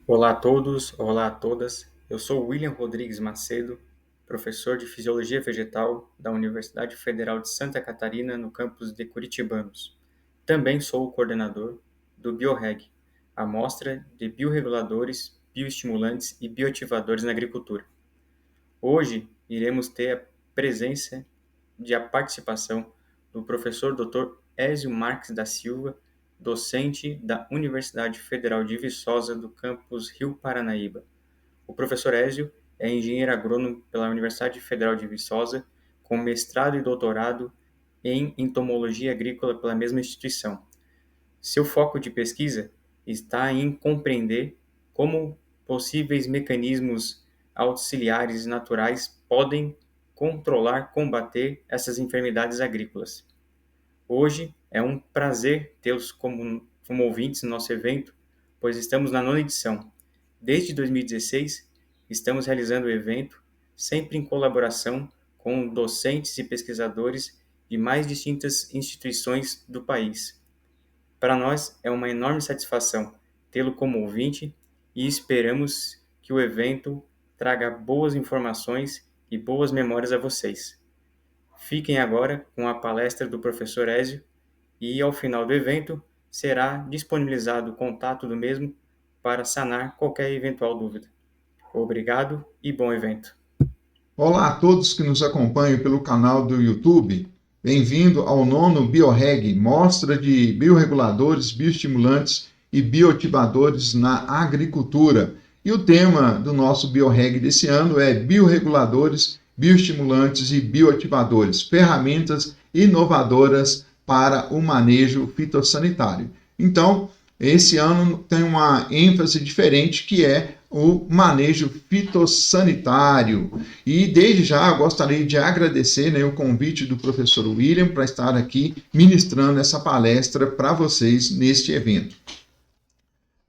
Olá a todos, olá a todas. Eu sou William Rodrigues Macedo, professor de Fisiologia Vegetal da Universidade Federal de Santa Catarina, no campus de Curitibanos. Também sou o coordenador do BioReg, a mostra de bioreguladores, bioestimulantes e bioativadores na agricultura. Hoje iremos ter a presença e a participação do professor Dr. Ézio Marques da Silva, docente da Universidade Federal de Viçosa do campus Rio Paranaíba. O professor Ézio é engenheiro agrônomo pela Universidade Federal de Viçosa, com mestrado e doutorado em entomologia agrícola pela mesma instituição. Seu foco de pesquisa está em compreender como possíveis mecanismos auxiliares naturais podem combater essas enfermidades agrícolas. Hoje é um prazer tê-los como ouvintes no nosso evento, pois estamos na 9ª edição. Desde 2016, estamos realizando o evento, sempre em colaboração com docentes e pesquisadores de mais distintas instituições do país. Para nós é uma enorme satisfação tê-lo como ouvinte e esperamos que o evento traga boas informações e boas memórias a vocês. Fiquem agora com a palestra do professor Ézio e, ao final do evento, será disponibilizado o contato do mesmo para sanar qualquer eventual dúvida. Obrigado e bom evento. Olá a todos que nos acompanham pelo canal do YouTube. Bem-vindo ao 9º BioReg, mostra de bioreguladores, bioestimulantes e bioativadores na agricultura. E o tema do nosso BioReg desse ano é bioreguladores, bioestimulantes e bioativadores, ferramentas inovadoras para o manejo fitossanitário. Então, esse ano tem uma ênfase diferente, que é o manejo fitossanitário. E desde já eu gostaria de agradecer, o convite do professor William para estar aqui ministrando essa palestra para vocês neste evento.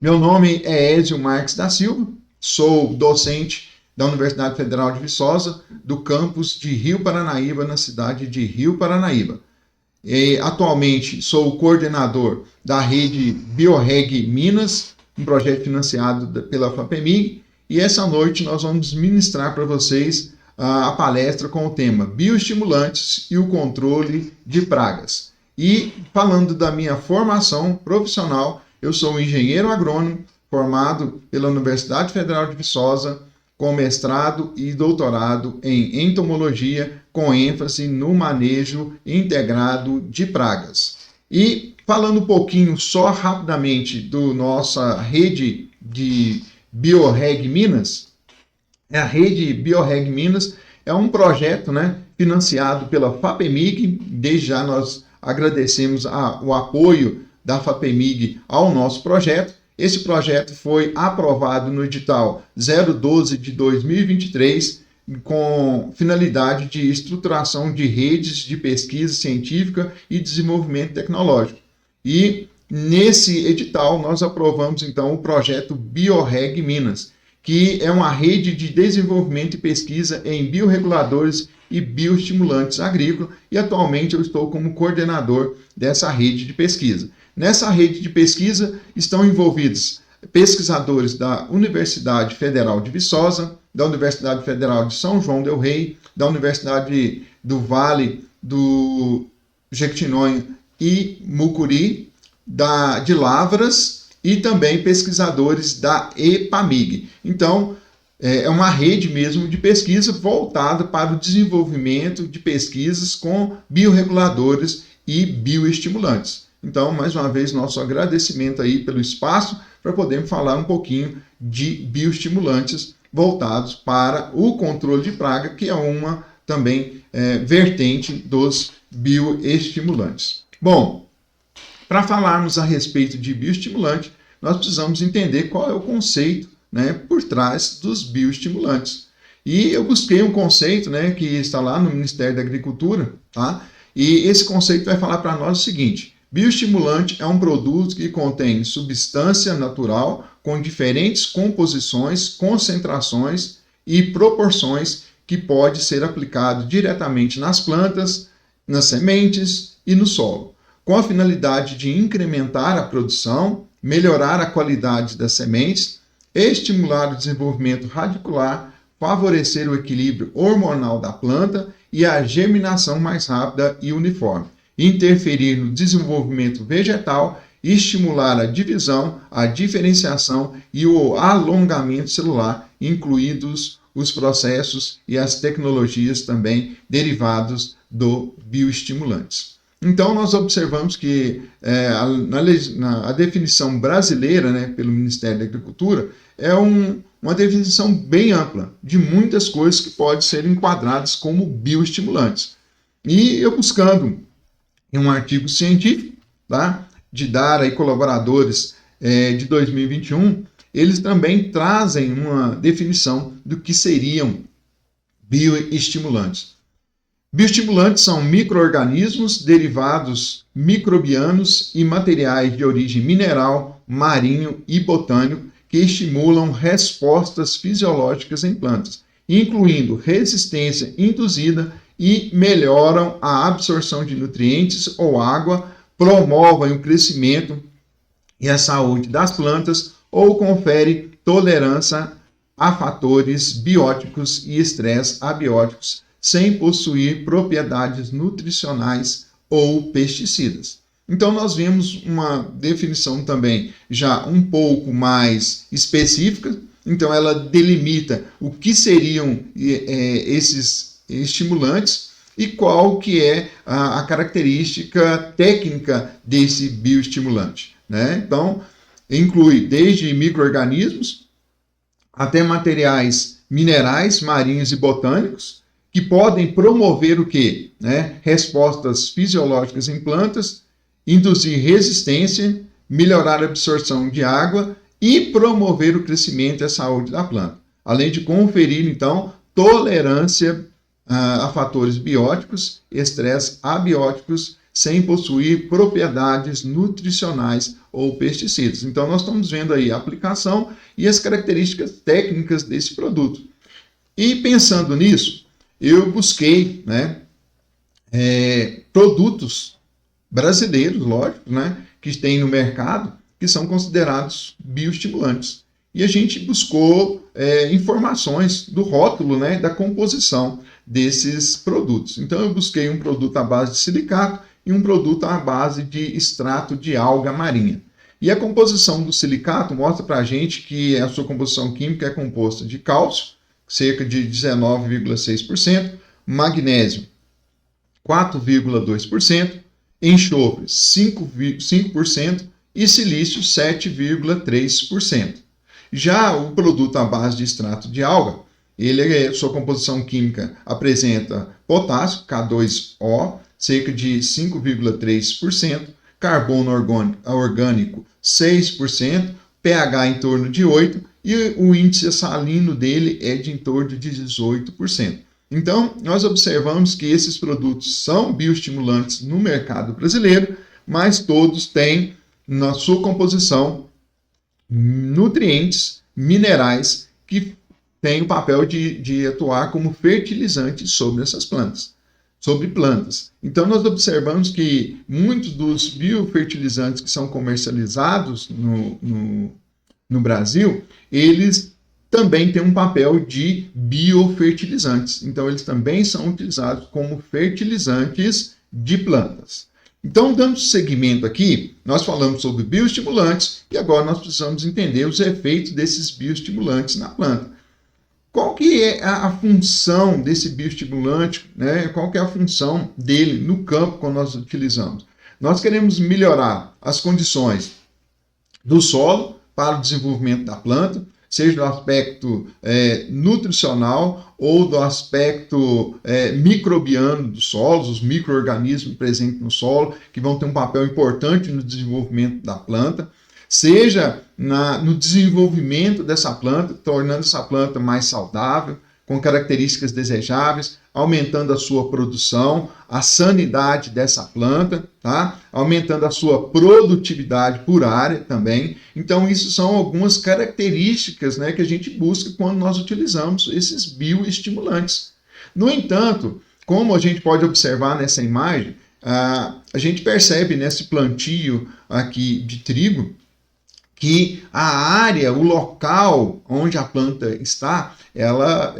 Meu nome é Ézio Marques da Silva, sou docente da Universidade Federal de Viçosa, do campus de Rio Paranaíba, na cidade de Rio Paranaíba. Atualmente sou o coordenador da rede BioReg Minas, um projeto financiado pela FAPEMIG, e essa noite nós vamos ministrar para vocês a palestra com o tema Bioestimulantes e o Controle de Pragas. E falando da minha formação profissional, eu sou um engenheiro agrônomo formado pela Universidade Federal de Viçosa, com mestrado e doutorado em entomologia, com ênfase no manejo integrado de pragas. E falando um pouquinho só rapidamente do nossa rede de BioReg Minas, a rede BioReg Minas é um projeto financiado pela FAPEMIG. Desde já nós agradecemos o apoio da FAPEMIG ao nosso projeto. Esse projeto foi aprovado no edital 012 de 2023, com finalidade de estruturação de redes de pesquisa científica e desenvolvimento tecnológico. E nesse edital nós aprovamos então o projeto BioReg Minas, que é uma rede de desenvolvimento e pesquisa em bioreguladores e bioestimulantes agrícolas, e atualmente eu estou como coordenador dessa rede de pesquisa. Nessa rede de pesquisa estão envolvidos pesquisadores da Universidade Federal de Viçosa, da Universidade Federal de São João del Rei, da Universidade do Vale do Jequitinhonha e Mucuri, de Lavras, e também pesquisadores da EPAMIG. Então, é uma rede mesmo de pesquisa voltada para o desenvolvimento de pesquisas com bioreguladores e bioestimulantes. Então, mais uma vez, nosso agradecimento aí pelo espaço para podermos falar um pouquinho de bioestimulantes voltados para o controle de praga, que é uma também vertente dos bioestimulantes. Bom, para falarmos a respeito de bioestimulante, nós precisamos entender qual é o conceito por trás dos bioestimulantes. E eu busquei um conceito que está lá no Ministério da Agricultura, tá? E esse conceito vai falar para nós o seguinte: bioestimulante é um produto que contém substância natural com diferentes composições, concentrações e proporções, que pode ser aplicado diretamente nas plantas, nas sementes e no solo, com a finalidade de incrementar a produção, melhorar a qualidade das sementes, estimular o desenvolvimento radicular, favorecer o equilíbrio hormonal da planta e a germinação mais rápida e uniforme, interferir no desenvolvimento vegetal, estimular a divisão, a diferenciação e o alongamento celular, incluídos os processos e as tecnologias também derivados do bioestimulantes. Então, nós observamos que a definição brasileira, né, pelo Ministério da Agricultura, é uma definição bem ampla de muitas coisas que podem ser enquadradas como bioestimulantes. E eu buscando em um artigo científico, tá, de Dara e colaboradores de 2021, eles também trazem uma definição do que seriam bioestimulantes. Bioestimulantes são micro-organismos, derivados microbianos e materiais de origem mineral, marinho e botânico que estimulam respostas fisiológicas em plantas, incluindo resistência induzida e melhoram a absorção de nutrientes ou água, promovem o crescimento e a saúde das plantas ou confere tolerância a fatores bióticos e estresse abióticos sem possuir propriedades nutricionais ou pesticidas. Então, nós vemos uma definição também já um pouco mais específica. Então, ela delimita o que seriam esses estimulantes e qual que é a característica técnica desse bioestimulante, né? Então, inclui desde micro-organismos até materiais minerais, marinhos e botânicos, que podem promover o quê? Né? Respostas fisiológicas em plantas, induzir resistência, melhorar a absorção de água e promover o crescimento e a saúde da planta, além de conferir, então, tolerância a fatores bióticos, estresse abióticos, sem possuir propriedades nutricionais ou pesticidas. Então, nós estamos vendo aí a aplicação e as características técnicas desse produto. E pensando nisso, eu busquei, né, produtos brasileiros, lógico, né, que tem no mercado, que são considerados bioestimulantes. E a gente buscou informações do rótulo, né, da composição desses produtos. Então, eu busquei um produto à base de silicato e um produto à base de extrato de alga marinha. E a composição do silicato mostra para a gente que a sua composição química é composta de cálcio, cerca de 19,6%, magnésio, 4,2%, enxofre, 5% e silício, 7,3%. Já o produto à base de extrato de alga, sua composição química apresenta potássio, K2O, cerca de 5,3%, carbono orgânico, 6%, pH em torno de 8% e o índice salino dele é de em torno de 18%. Então, nós observamos que esses produtos são bioestimulantes no mercado brasileiro, mas todos têm na sua composição nutrientes, minerais, que têm o papel de atuar como fertilizantes sobre essas plantas, sobre plantas. Então, nós observamos que muitos dos biofertilizantes que são comercializados no Brasil, eles também têm um papel de biofertilizantes. Então, eles também são utilizados como fertilizantes de plantas. Então, dando seguimento aqui, nós falamos sobre bioestimulantes e agora nós precisamos entender os efeitos desses bioestimulantes na planta. Qual que é a função desse bioestimulante, né? Qual que é a função dele no campo quando nós utilizamos? Nós queremos melhorar as condições do solo para o desenvolvimento da planta, seja do aspecto nutricional ou do aspecto microbiano dos solos, os micro-organismos presentes no solo, que vão ter um papel importante no desenvolvimento da planta, seja no desenvolvimento dessa planta, tornando essa planta mais saudável, com características desejáveis, aumentando a sua produção, a sanidade dessa planta, tá? Aumentando a sua produtividade por área também. Então, isso são algumas características, né, que a gente busca quando nós utilizamos esses bioestimulantes. No entanto, como a gente pode observar nessa imagem, a gente percebe nesse plantio aqui de trigo que a área, o local onde a planta está, ela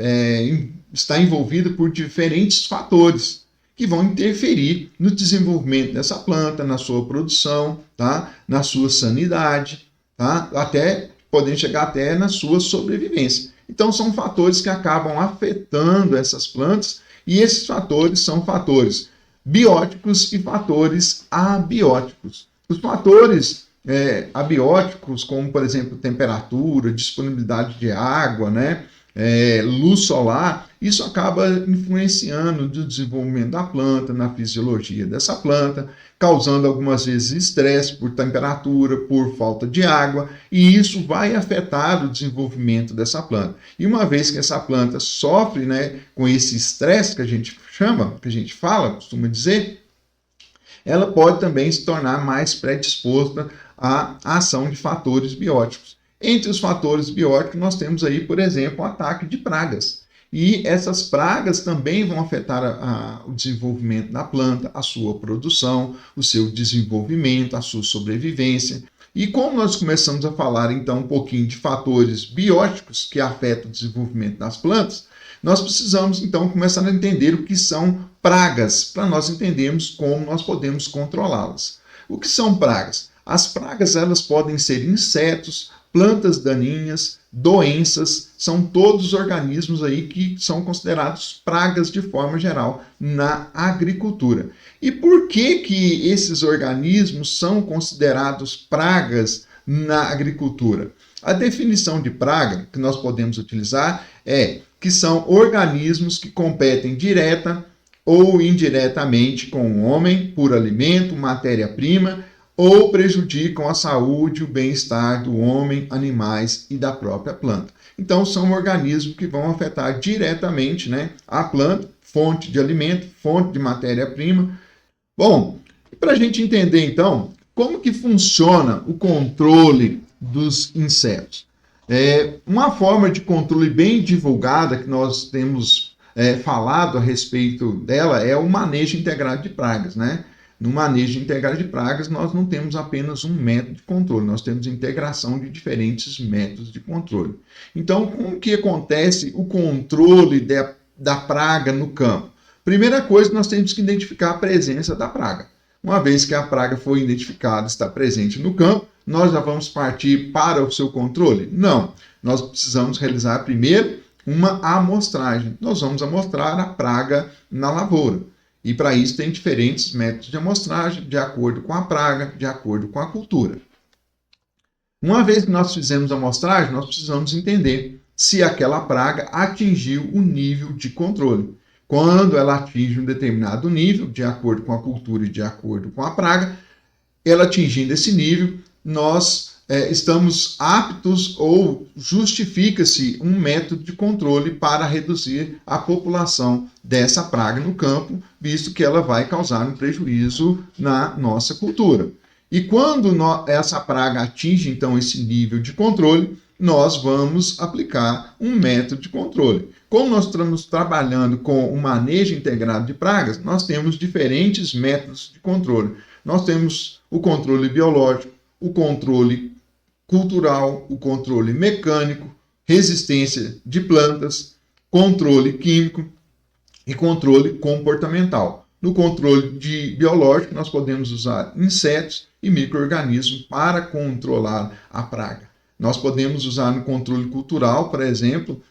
está envolvida por diferentes fatores que vão interferir no desenvolvimento dessa planta, na sua produção, tá? Na sua sanidade, tá? Até podem chegar até na sua sobrevivência. Então são fatores que acabam afetando essas plantas, e esses fatores são fatores bióticos e fatores abióticos. Os fatores abióticos, como por exemplo temperatura, disponibilidade de água, né, luz solar, isso acaba influenciando no desenvolvimento da planta, na fisiologia dessa planta, causando algumas vezes estresse por temperatura, por falta de água, e isso vai afetar o desenvolvimento dessa planta. E uma vez que essa planta sofre, né, com esse estresse que a gente chama, que a gente fala, costuma dizer, ela pode também se tornar mais predisposta à ação de fatores bióticos. Entre os fatores bióticos, nós temos aí, por exemplo, o ataque de pragas. E essas pragas também vão afetar o desenvolvimento da planta, a sua produção, o seu desenvolvimento, a sua sobrevivência. E como nós começamos a falar, então, um pouquinho de fatores bióticos que afetam o desenvolvimento das plantas, nós precisamos, então, começar a entender o que são pragas, para nós entendermos como nós podemos controlá-las. O que são pragas? As pragas, elas podem ser insetos, plantas daninhas, doenças, são todos organismos aí que são considerados pragas de forma geral na agricultura. E por que esses organismos são considerados pragas na agricultura? A definição de praga que nós podemos utilizar é que são organismos que competem direta ou indiretamente com o homem por alimento, matéria-prima, ou prejudicam a saúde e o bem-estar do homem, animais e da própria planta. Então, são organismos que vão afetar diretamente, né, a planta, fonte de alimento, fonte de matéria-prima. Bom, para a gente entender, então, como que funciona o controle dos insetos. Uma forma de controle bem divulgada que nós temos falado a respeito dela é o manejo integrado de pragas, né? No manejo integrado de pragas, nós não temos apenas um método de controle, nós temos integração de diferentes métodos de controle. Então, como que acontece o controle da praga no campo? Primeira coisa, nós temos que identificar a presença da praga. Uma vez que a praga foi identificada, está presente no campo, nós já vamos partir para o seu controle? Não. Nós precisamos realizar primeiro uma amostragem. Nós vamos amostrar a praga na lavoura. E para isso tem diferentes métodos de amostragem, de acordo com a praga, de acordo com a cultura. Uma vez que nós fizemos a amostragem, nós precisamos entender se aquela praga atingiu o nível de controle. Quando ela atinge um determinado nível, de acordo com a cultura e de acordo com a praga, ela atingindo esse nível, nós estamos aptos ou justifica-se um método de controle para reduzir a população dessa praga no campo, visto que ela vai causar um prejuízo na nossa cultura. E quando essa praga atinge, então, esse nível de controle, nós vamos aplicar um método de controle. Como nós estamos trabalhando com o manejo integrado de pragas, nós temos diferentes métodos de controle. Nós temos o controle biológico, o controle cultural, o controle mecânico, resistência de plantas, controle químico e controle comportamental. No controle biológico, nós podemos usar insetos e micro-organismos para controlar a praga. Nós podemos usar no controle cultural, por exemplo,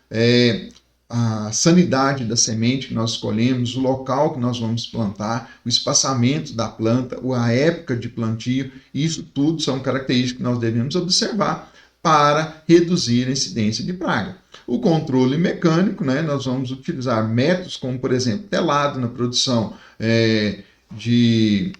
a sanidade da semente que nós escolhemos, o local que nós vamos plantar, o espaçamento da planta, a época de plantio, isso tudo são características que nós devemos observar para reduzir a incidência de praga. O controle mecânico, né, nós vamos utilizar métodos como, por exemplo, telado na produção de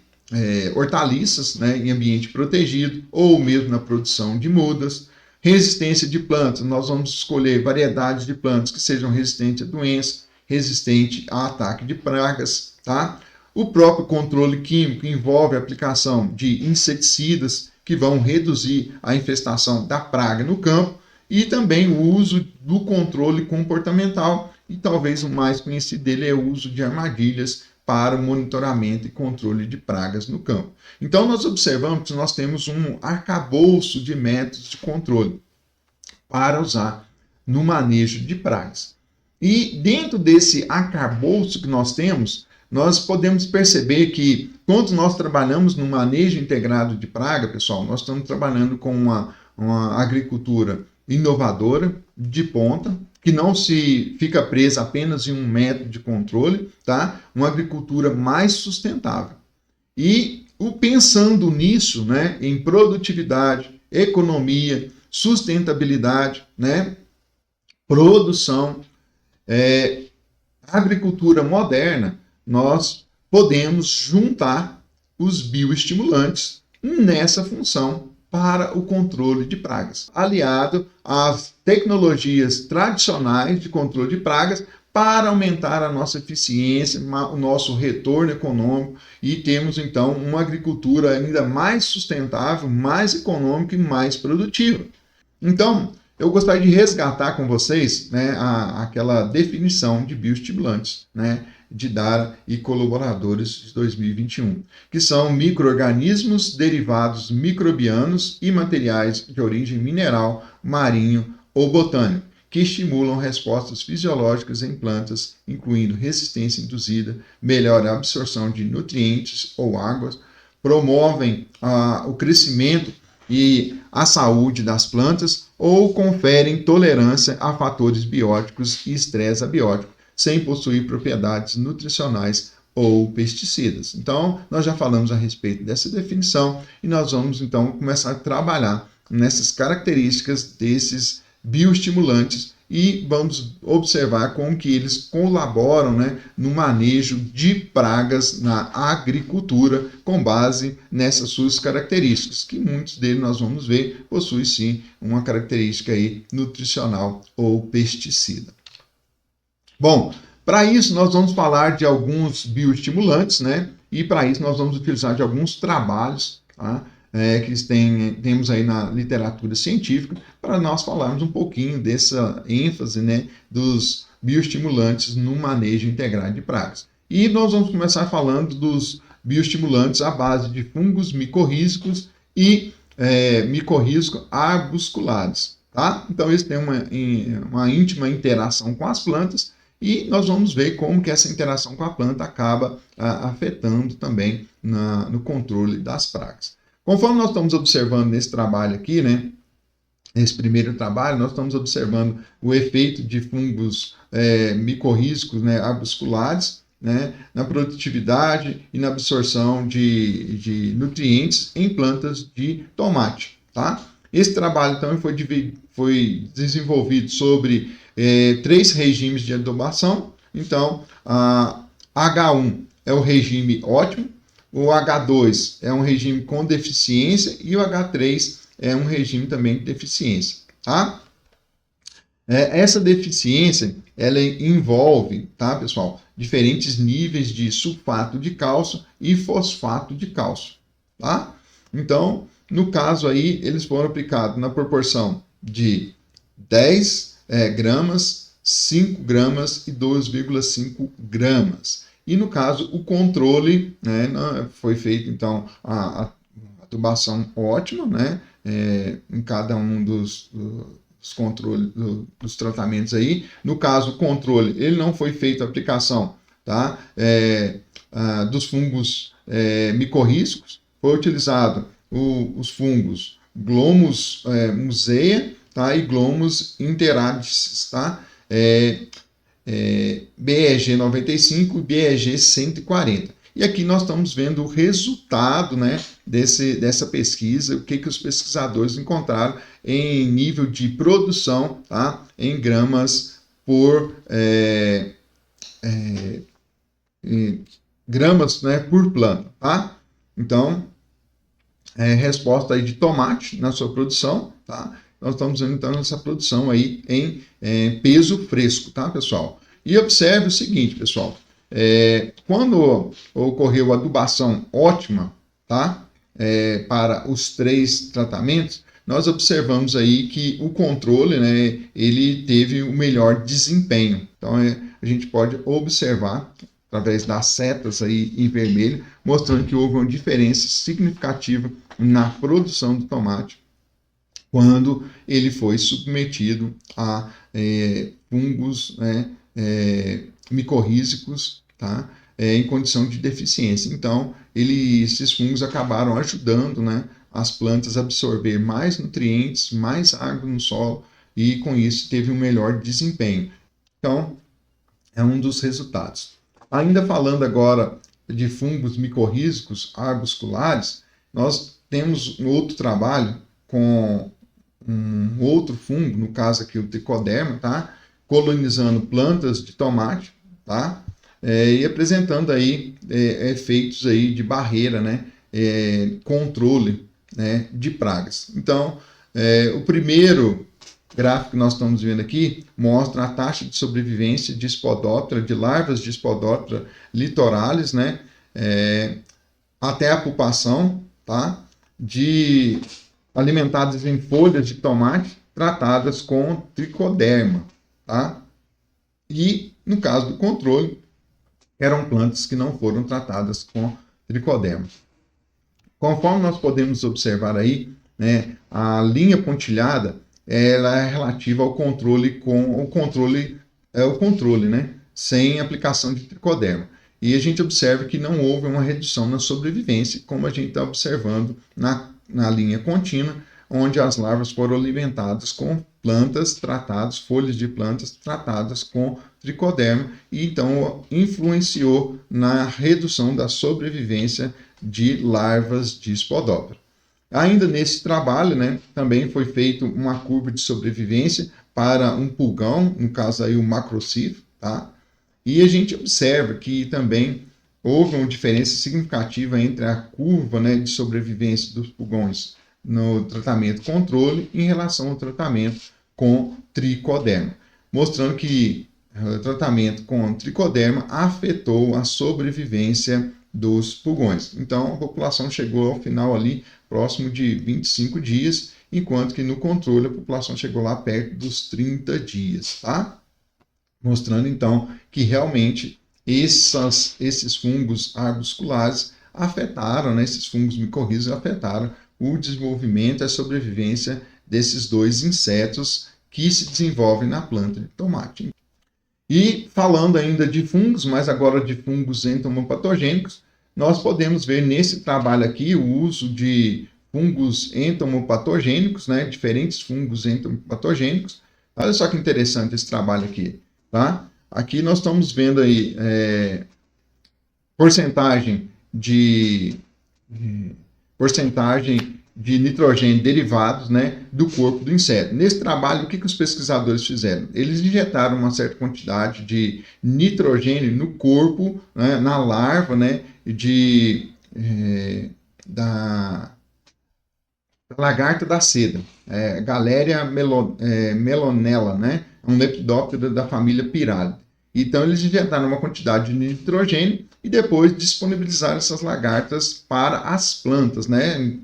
hortaliças, né, em ambiente protegido, ou mesmo na produção de mudas. Resistência de plantas, nós vamos escolher variedades de plantas que sejam resistentes a doenças, resistentes a ataque de pragas, tá? O próprio controle químico envolve a aplicação de inseticidas que vão reduzir a infestação da praga no campo e também o uso do controle comportamental, e talvez o mais conhecido dele é o uso de armadilhas para o monitoramento e controle de pragas no campo. Então, nós observamos que nós temos um arcabouço de métodos de controle para usar no manejo de pragas. E dentro desse arcabouço que nós temos, nós podemos perceber que quando nós trabalhamos no manejo integrado de praga, pessoal, nós estamos trabalhando com uma agricultura inovadora, de ponta, que não se fica presa apenas em um método de controle, tá? Uma agricultura mais sustentável. E pensando nisso, né, em produtividade, economia, sustentabilidade, né, produção, agricultura moderna, nós podemos juntar os bioestimulantes nessa função para o controle de pragas, aliado às tecnologias tradicionais de controle de pragas para aumentar a nossa eficiência, o nosso retorno econômico e temos então uma agricultura ainda mais sustentável, mais econômica e mais produtiva. Então, eu gostaria de resgatar com vocês, né, aquela definição de bioestimulantes, né, de Dara e colaboradores de 2021, que são micro-organismos derivados microbianos e materiais de origem mineral, marinho ou botânico, que estimulam respostas fisiológicas em plantas, incluindo resistência induzida, melhora a absorção de nutrientes ou águas, promovem o crescimento e a saúde das plantas ou conferem tolerância a fatores bióticos e estresse abiótico, sem possuir propriedades nutricionais ou pesticidas. Então, nós já falamos a respeito dessa definição e nós vamos então começar a trabalhar nessas características desses bioestimulantes e vamos observar como que eles colaboram, né, no manejo de pragas na agricultura com base nessas suas características, que muitos deles nós vamos ver possuem sim uma característica aí nutricional ou pesticida. Bom, para isso nós vamos falar de alguns bioestimulantes, né, e para isso nós vamos utilizar de alguns trabalhos, tá? Que temos aí na literatura científica, para nós falarmos um pouquinho dessa ênfase, né, dos bioestimulantes no manejo integrado de pragas. E nós vamos começar falando dos bioestimulantes à base de fungos micorrízicos e micorrízicos arbusculares. Tá? Então, eles têm uma íntima interação com as plantas e nós vamos ver como que essa interação com a planta acaba afetando também no controle das pragas. Conforme nós estamos observando nesse trabalho aqui, né, nesse primeiro trabalho, nós estamos observando o efeito de fungos micorrízicos, né, arbusculares, né, na produtividade e na absorção de nutrientes em plantas de tomate. Tá? Esse trabalho também foi desenvolvido sobre 3 regimes de adubação. Então, a H1 é o regime ótimo, o H2 é um regime com deficiência e o H3 é um regime também de deficiência. Tá? Essa deficiência ela envolve, tá, pessoal, diferentes níveis de sulfato de cálcio e fosfato de cálcio. Tá? Então, no caso aí, eles foram aplicados na proporção de 10 gramas, 5 gramas e 2,5 gramas. E no caso, o controle, né, foi feito, então, a adubação ótima, né, em cada um dos controles, dos tratamentos aí. No caso, o controle, ele não foi feito a aplicação, tá, dos fungos micorrízicos, foi utilizado os fungos Glomus museae, tá, e Glomus enterantis, tá, BEG 95 e BEG 140. E aqui nós estamos vendo o resultado, né, dessa pesquisa, o que os pesquisadores encontraram em nível de produção, tá, em gramas por gramas, né, por planta. Tá? Então, resposta aí de tomate na sua produção, tá? Nós estamos vendo então essa produção aí em peso fresco, tá, pessoal? E observe o seguinte, pessoal, quando ocorreu a adubação ótima, tá, para os 3 tratamentos, nós observamos aí que o controle, né, ele teve o melhor desempenho. Então, a gente pode observar através das setas aí em vermelho, mostrando que houve uma diferença significativa na produção do tomate quando ele foi submetido a fungos, né, micorrízicos, tá? Em condição de deficiência. Então, esses fungos acabaram ajudando, né, as plantas a absorver mais nutrientes, mais água no solo e, com isso, teve um melhor desempenho. Então, é um dos resultados. Ainda falando agora de fungos micorrízicos arbusculares, nós temos um outro trabalho com um outro fungo, no caso aqui o tricoderma, tá? Colonizando plantas de tomate, tá? E apresentando aí efeitos aí de barreira, né? Controle, né? De pragas. Então, o primeiro gráfico que nós estamos vendo aqui mostra a taxa de sobrevivência de Spodoptera, de larvas de Spodoptera litoralis, né? Até a pupação, tá? Alimentadas em folhas de tomate tratadas com tricoderma, tá? E, no caso do controle, eram plantas que não foram tratadas com tricoderma. Conforme nós podemos observar aí, né, a linha pontilhada ela é relativa ao controle né, sem aplicação de tricoderma. E a gente observa que não houve uma redução na sobrevivência, como a gente está observando na linha contínua, onde as larvas foram alimentadas com plantas tratadas, folhas de plantas tratadas com tricoderma, e então influenciou na redução da sobrevivência de larvas de Spodoptera. Ainda nesse trabalho, né, também foi feita uma curva de sobrevivência para um pulgão, no caso aí o macrocif, tá? E a gente observa que também houve uma diferença significativa entre a curva, né, de sobrevivência dos pulgões no tratamento controle em relação ao tratamento com tricoderma, mostrando que o tratamento com tricoderma afetou a sobrevivência dos pulgões. Então, a população chegou ao final ali próximo de 25 dias, enquanto que no controle a população chegou lá perto dos 30 dias, tá? Mostrando então que realmente esses fungos arbusculares afetaram, né, esses fungos micorrízicos afetaram o desenvolvimento e a sobrevivência desses dois insetos que se desenvolvem na planta de tomate. E falando ainda de fungos, mas agora de fungos entomopatogênicos, nós podemos ver nesse trabalho aqui o uso de fungos entomopatogênicos, né, diferentes fungos entomopatogênicos. Olha só que interessante esse trabalho aqui, tá? Aqui nós estamos vendo aí porcentagem de nitrogênio derivados, né, do corpo do inseto. Nesse trabalho, o que os pesquisadores fizeram? Eles injetaram uma certa quantidade de nitrogênio no corpo, né, na larva, né, da lagarta da seda, Galéria melonella, né, um lepidóptero da família Pyralidae. Então, eles injetaram uma quantidade de nitrogênio e depois disponibilizaram essas lagartas para as plantas, né?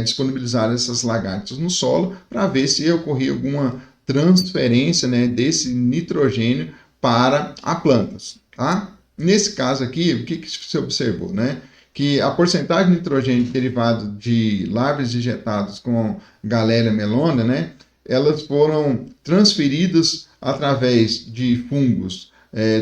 Disponibilizaram essas lagartas no solo para ver se ocorria alguma transferência, né, desse nitrogênio para as plantas, tá? Nesse caso aqui, o que se observou, né? Que a porcentagem de nitrogênio derivado de larvas injetadas com Galéria melona, né, elas foram transferidas através de fungos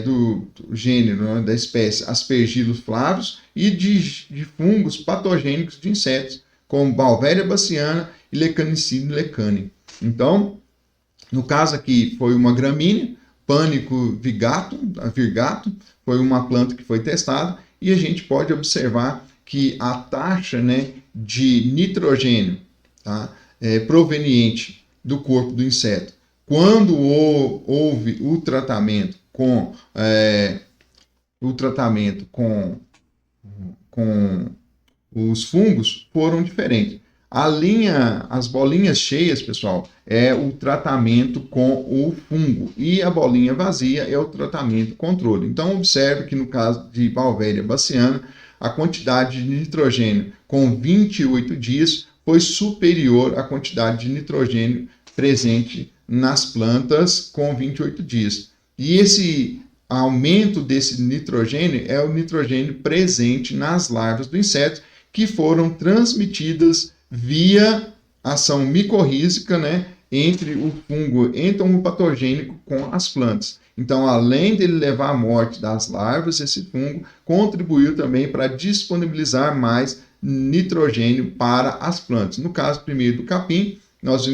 do gênero, né, da espécie Aspergillus flavus e de fungos patogênicos de insetos, como Beauveria bassiana e Lecanicide lecani. Então, no caso aqui foi uma gramínea, Pânico virgato, foi uma planta que foi testada, e a gente pode observar que a taxa, né, de nitrogênio, tá, proveniente do corpo do inseto, quando houve o tratamento com os fungos, foram diferentes. As bolinhas cheias, pessoal, é o tratamento com o fungo, e a bolinha vazia é o tratamento controle. Então, observe que no caso de Beauveria bassiana, a quantidade de nitrogênio com 28 dias foi superior à quantidade de nitrogênio presente nas plantas com 28 dias. E aumento desse nitrogênio é o nitrogênio presente nas larvas do inseto, que foram transmitidas via ação micorrízica, né, entre o fungo entomopatogênico com as plantas. Então, além dele levar à morte das larvas, esse fungo contribuiu também para disponibilizar mais nitrogênio para as plantas. No caso primeiro do capim, nós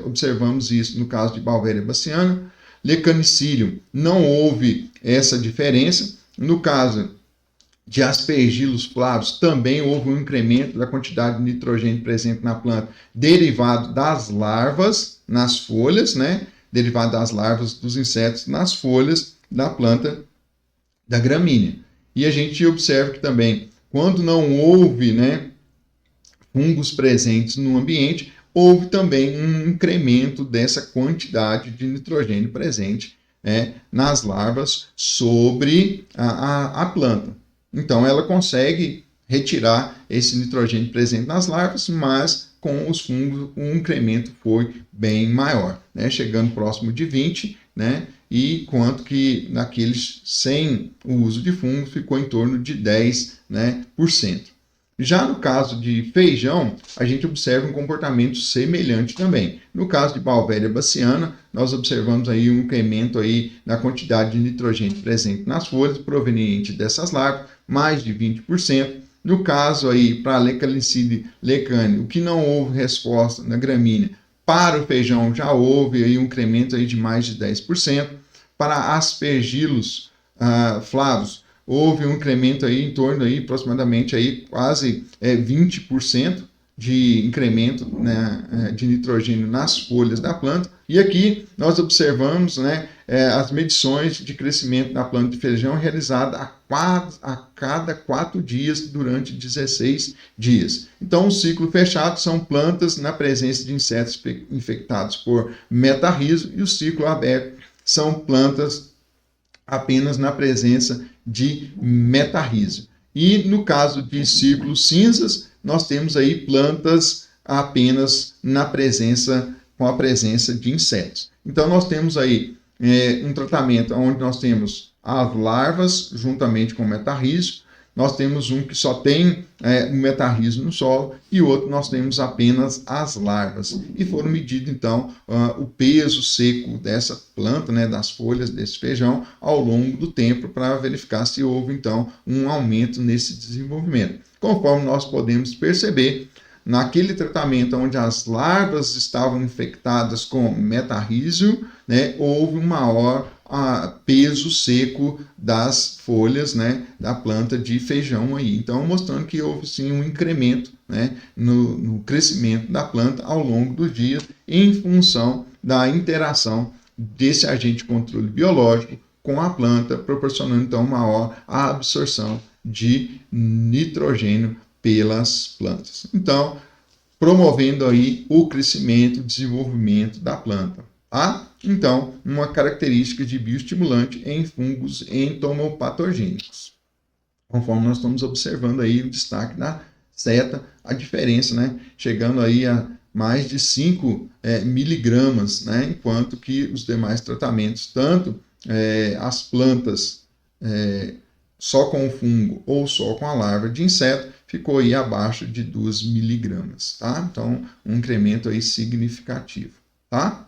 observamos isso no caso de Beauveria bassiana. Lecanicilium, não houve essa diferença. No caso de Aspergillus flavus, também houve um incremento da quantidade de nitrogênio presente na planta, derivado das larvas nas folhas, né? Derivado das larvas dos insetos nas folhas da planta da gramínea. E a gente observa que também, quando não houve, né, fungos presentes no ambiente, houve também um incremento dessa quantidade de nitrogênio presente, né, nas larvas sobre a planta. Então, ela consegue retirar esse nitrogênio presente nas larvas, mas com os fungos o incremento foi bem maior, né, chegando próximo de 20, né, e quanto que naqueles sem o uso de fungos ficou em torno de 10%, né, por cento. Já no caso de feijão, a gente observa um comportamento semelhante também. No caso de Beauveria bassiana, nós observamos aí um incremento aí na quantidade de nitrogênio presente nas folhas, proveniente dessas larvas, mais de 20%. No caso aí, para Lecanicide lecane, o que não houve resposta na gramínea, para o feijão já houve aí um incremento aí de mais de 10%. Para Aspergillus flavus, houve um incremento aí em torno aí aproximadamente aí quase 20% de incremento, né, de nitrogênio nas folhas da planta. E aqui nós observamos, né, as medições de crescimento da planta de feijão realizada a cada 4 dias durante 16 dias. Então, o ciclo fechado são plantas na presença de insetos infectados por metarrizo, e o ciclo aberto são plantas apenas na presença de metarrizo. E no caso de círculos cinzas, nós temos aí plantas apenas com a presença de insetos. Então nós temos aí um tratamento onde nós temos as larvas juntamente com o metarrizo. Nós temos um que só tem o metarrizo no solo, e outro nós temos apenas as larvas. E foram medidos, então, o peso seco dessa planta, né, das folhas desse feijão, ao longo do tempo, para verificar se houve, então, um aumento nesse desenvolvimento. Conforme nós podemos perceber, naquele tratamento onde as larvas estavam infectadas com metarrízio, né, houve um maior peso seco das folhas, né, da planta de feijão aí. Então, mostrando que houve sim um incremento, né, no crescimento da planta ao longo dos dias, em função da interação desse agente de controle biológico com a planta, proporcionando então maior absorção de nitrogênio pelas plantas. Então, promovendo aí o crescimento e desenvolvimento da planta. Tá? Então, uma característica de bioestimulante em fungos entomopatogênicos. Conforme nós estamos observando aí o destaque da seta, a diferença, né? Chegando aí a mais de 5 miligramas, né? Enquanto que os demais tratamentos, tanto as plantas só com o fungo ou só com a larva de inseto, ficou aí abaixo de 2 miligramas, tá? Então, um incremento aí significativo, tá?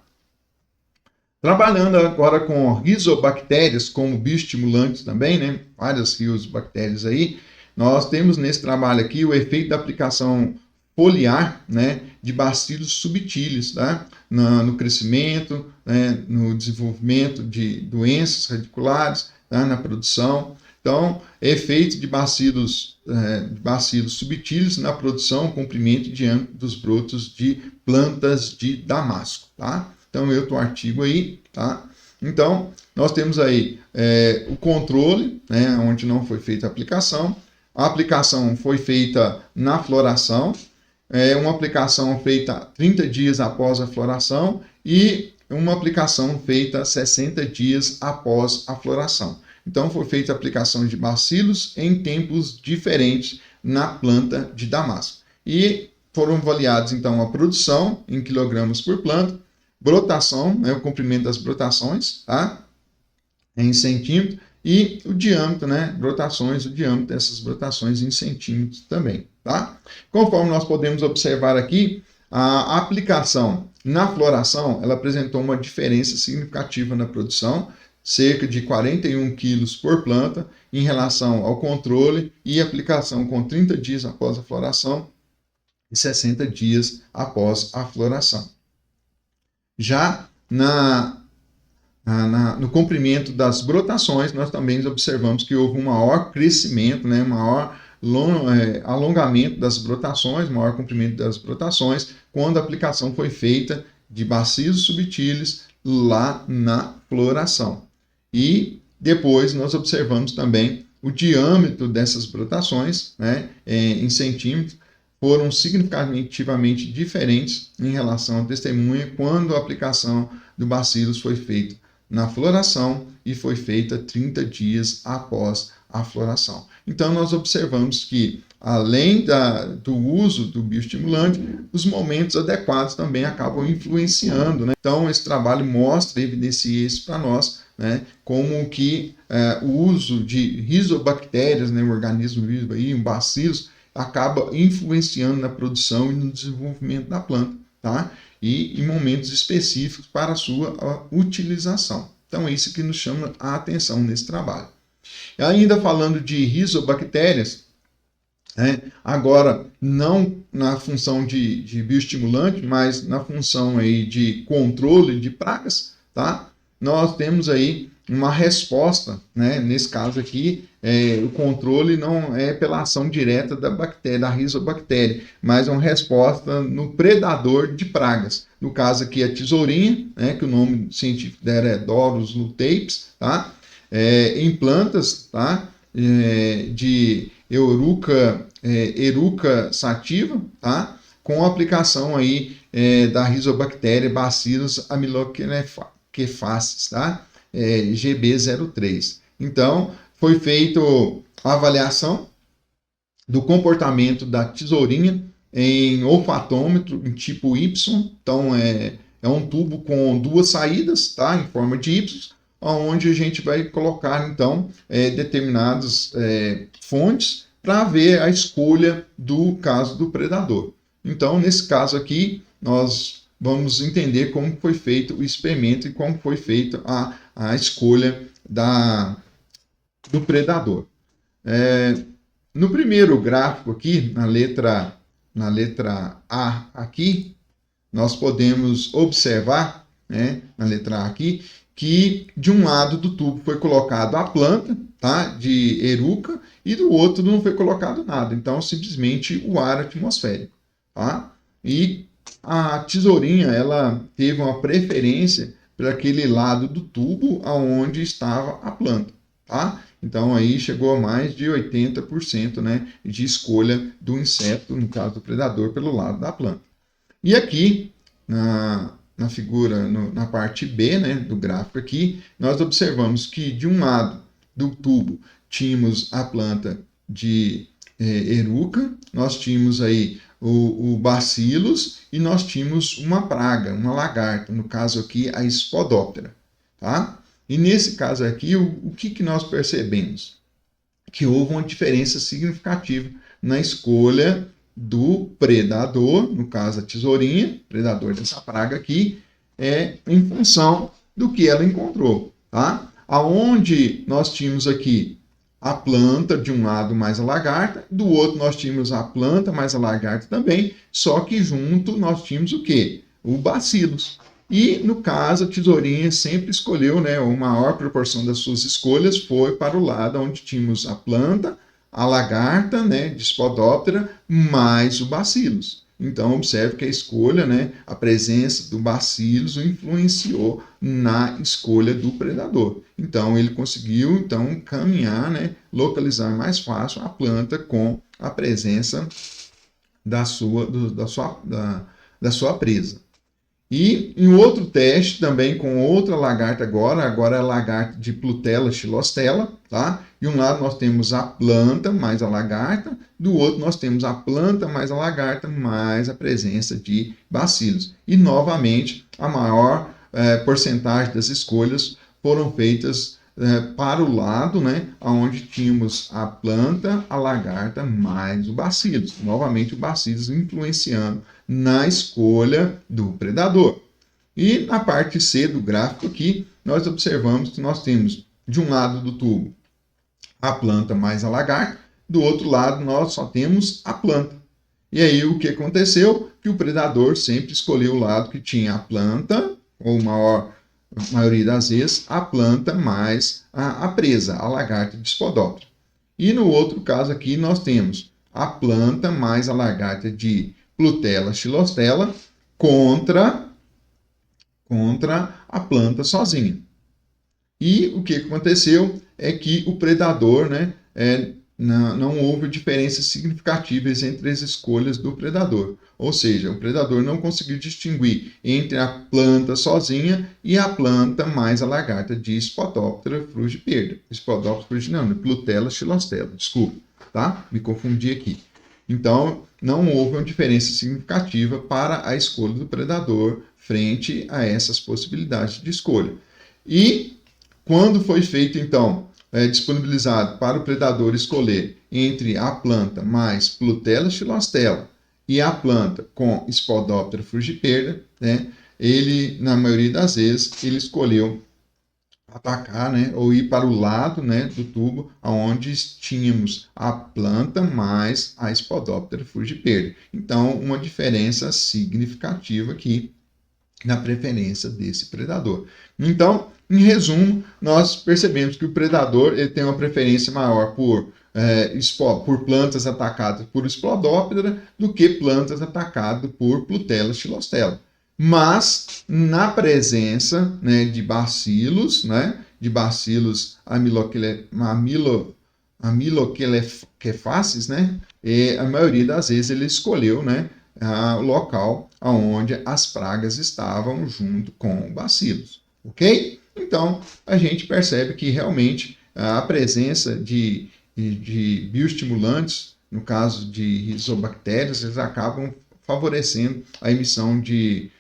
Trabalhando agora com rizobactérias como bioestimulantes também, né? Várias rizobactérias aí. Nós temos nesse trabalho aqui o efeito da aplicação foliar, né, de bacilos subtilis, tá? No crescimento, né, no desenvolvimento de doenças radiculares, tá? Na produção. Então, efeito de bacilos subtilis na produção, comprimento e diâmetro dos brotos de plantas de damasco, tá? Então, outro artigo aí, tá? Então, nós temos aí o controle, né, onde não foi feita a aplicação. A aplicação foi feita na floração, uma aplicação feita 30 dias após a floração e uma aplicação feita 60 dias após a floração. Então, foi feita a aplicação de bacilos em tempos diferentes na planta de damasco. E foram avaliados, então, a produção em quilogramas por planta, brotação, né, o comprimento das brotações, tá? Em centímetro, e o diâmetro, né, brotações, o diâmetro dessas brotações em centímetros também, tá? Conforme nós podemos observar aqui, a aplicação na floração, ela apresentou uma diferença significativa na produção, cerca de 41 quilos por planta, em relação ao controle e aplicação com 30 dias após a floração e 60 dias após a floração. Já no comprimento das brotações, nós também observamos que houve um maior crescimento, né, maior alongamento das brotações, maior comprimento das brotações, quando a aplicação foi feita de bacilos subtilis lá na floração. E depois nós observamos também o diâmetro dessas brotações, né, em centímetros, foram significativamente diferentes em relação à testemunha quando a aplicação do bacilos foi feita na floração e foi feita 30 dias após a floração. Então, nós observamos que, além do uso do bioestimulante, os momentos adequados também acabam influenciando, né? Então, esse trabalho mostra, evidencia isso para nós, né? Como que o uso de rizobactérias, né? Um organismo vivo aí, um bacilos, acaba influenciando na produção e no desenvolvimento da planta, tá? E em momentos específicos para a sua utilização. Então, é isso que nos chama a atenção nesse trabalho. E ainda falando de rizobactérias, né, agora não na função de bioestimulante, mas na função aí de controle de pragas, tá? Nós temos aí uma resposta, né? Nesse caso aqui, o controle não é pela ação direta da bactéria, da rizobactéria, mas uma resposta no predador de pragas. No caso aqui, a tesourinha, né? Que o nome científico dela é Dorus lutapes, tá? Em plantas, tá? De Eruca sativa, tá? Com a aplicação aí da rizobactéria Bacillus amyloquefaces, tá? GB03. Então, foi feita a avaliação do comportamento da tesourinha em olfatômetro em tipo Y. Então, é um tubo com duas saídas, tá? Em forma de Y, onde a gente vai colocar, então, determinadas fontes para ver a escolha do caso do predador. Então, nesse caso aqui, nós vamos entender como foi feito o experimento e como foi feita a escolha do predador. No primeiro gráfico aqui, na letra A aqui, nós podemos observar, né, na letra A aqui, que de um lado do tubo foi colocado a planta, tá, de Eruca, e do outro não foi colocado nada. Então, simplesmente o ar atmosférico. Tá? E a tesourinha, ela teve uma preferência para aquele lado do tubo onde estava a planta. Tá? Então, aí chegou a mais de 80%, né, de escolha do inseto, no caso do predador, pelo lado da planta. E aqui, na figura, na parte B, né, do gráfico aqui, nós observamos que de um lado do tubo tínhamos a planta de Eruca, nós tínhamos aí o Bacillus e nós tínhamos uma praga, uma lagarta, no caso aqui a Spodoptera. Tá? E nesse caso aqui, o que nós percebemos? Que houve uma diferença significativa na escolha do predador, no caso a tesourinha, predador dessa praga aqui, em função do que ela encontrou. Tá? Aonde nós tínhamos aqui a planta de um lado mais a lagarta, do outro nós tínhamos a planta mais a lagarta também, só que junto nós tínhamos o quê? O Bacillus. E no caso a tesourinha sempre escolheu, né, a maior proporção das suas escolhas foi para o lado onde tínhamos a planta, a lagarta, né, de Spodoptera, mais o Bacillus. Então, observe que a escolha, né, a presença do Bacillus o influenciou na escolha do predador. Então, ele conseguiu, então, caminhar, né, localizar mais fácil a planta com a presença da sua presa. E em outro teste, também com outra lagarta agora é a lagarta de Plutella xylostella, tá? De um lado nós temos a planta mais a lagarta, do outro nós temos a planta mais a lagarta, mais a presença de bacilos. E novamente, a maior porcentagem das escolhas foram feitas para o lado, né, onde tínhamos a planta, a lagarta, mais o bacilos. Novamente, o bacilos influenciando na escolha do predador. E na parte C do gráfico aqui, nós observamos que nós temos, de um lado do tubo, a planta mais a lagarta, do outro lado nós só temos a planta. E aí o que aconteceu? Que o predador sempre escolheu o lado que tinha a planta, ou maioria das vezes, a planta mais a presa, a lagarta de Spodoptera. E no outro caso aqui nós temos a planta mais a lagarta de Plutella xylostella contra a planta sozinha. E o que aconteceu é que o predador, né, não houve diferenças significativas entre as escolhas do predador. Ou seja, o predador não conseguiu distinguir entre a planta sozinha e a planta mais a lagarta de Spodoptera frugiperda. Spodoptera frugiperda, não, Plutella xylostella, desculpa, tá? Me confundi aqui. Então, não houve uma diferença significativa para a escolha do predador frente a essas possibilidades de escolha. E quando foi feito, então, disponibilizado para o predador escolher entre a planta mais Plutella xylostella e a planta com Spodoptera frugiperda, né, ele, na maioria das vezes, ele escolheu atacar, né, ou ir para o lado, né, do tubo onde tínhamos a planta mais a Spodoptera frugiperda. Então, uma diferença significativa aqui na preferência desse predador. Então, em resumo, nós percebemos que o predador ele tem uma preferência maior por plantas atacadas por Spodoptera do que plantas atacadas por Plutella xylostella. Mas, na presença, né, de bacilos, né, de bacilos amiloquelefaces, né, a maioria das vezes ele escolheu, né, o local onde as pragas estavam junto com bacilos, ok? Então, a gente percebe que realmente a presença de bioestimulantes, no caso de rizobactérias, eles acabam favorecendo a emissão de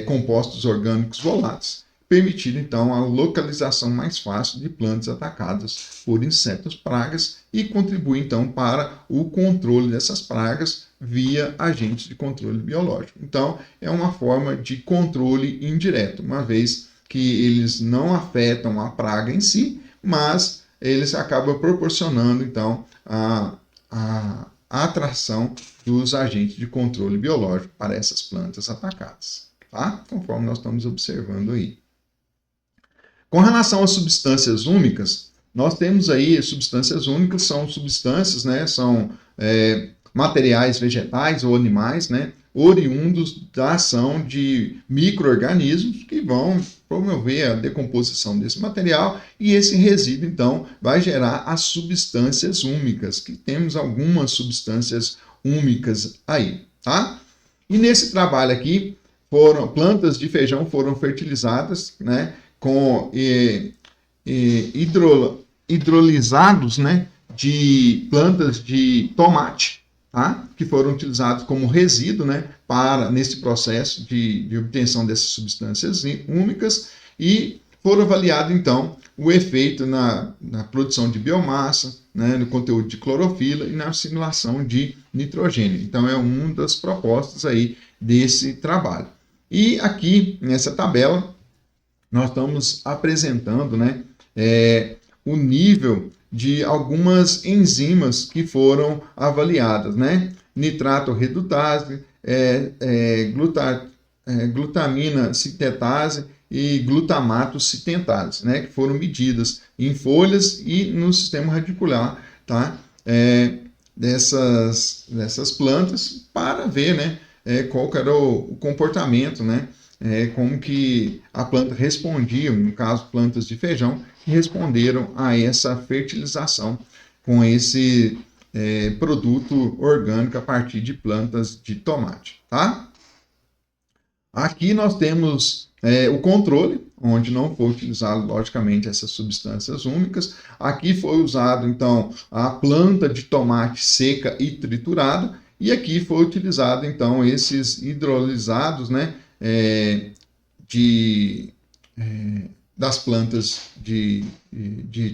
compostos orgânicos voláteis, permitindo então a localização mais fácil de plantas atacadas por insetos pragas e contribui então para o controle dessas pragas via agentes de controle biológico. Então, é uma forma de controle indireto, uma vez que eles não afetam a praga em si, mas eles acabam proporcionando então a atração dos agentes de controle biológico para essas plantas atacadas, tá? Conforme nós estamos observando aí. Com relação às substâncias úmicas, nós temos aí substâncias úmicas, são substâncias, né, são materiais vegetais ou animais, né, oriundos da ação de micro-organismos que vão promover a decomposição desse material e esse resíduo, então, vai gerar as substâncias úmicas, que temos algumas substâncias úmicas aí, tá? E nesse trabalho aqui, plantas de feijão foram fertilizadas, né, com hidrolisados, né, de plantas de tomate, tá? Que foram utilizados como resíduo, né, nesse processo de obtenção dessas substâncias úmicas e foram avaliados, então, o efeito na produção de biomassa, né, no conteúdo de clorofila e na assimilação de nitrogênio. Então, é uma das propostas aí desse trabalho. E aqui, nessa tabela, nós estamos apresentando, né, o nível de algumas enzimas que foram avaliadas, né? Nitrato redutase, glutamina sintetase e glutamato sintentase, né? Que foram medidas em folhas e no sistema radicular, tá? Dessas plantas para ver, né? Qual que era o comportamento, né? Como que a planta respondia, no caso plantas de feijão, que responderam a essa fertilização com esse produto orgânico a partir de plantas de tomate, tá? Aqui nós temos o controle, onde não foi utilizado, logicamente, essas substâncias úmicas. Aqui foi usado, então, a planta de tomate seca e triturada, e aqui foi utilizado, então, esses hidrolisados, né, das plantas de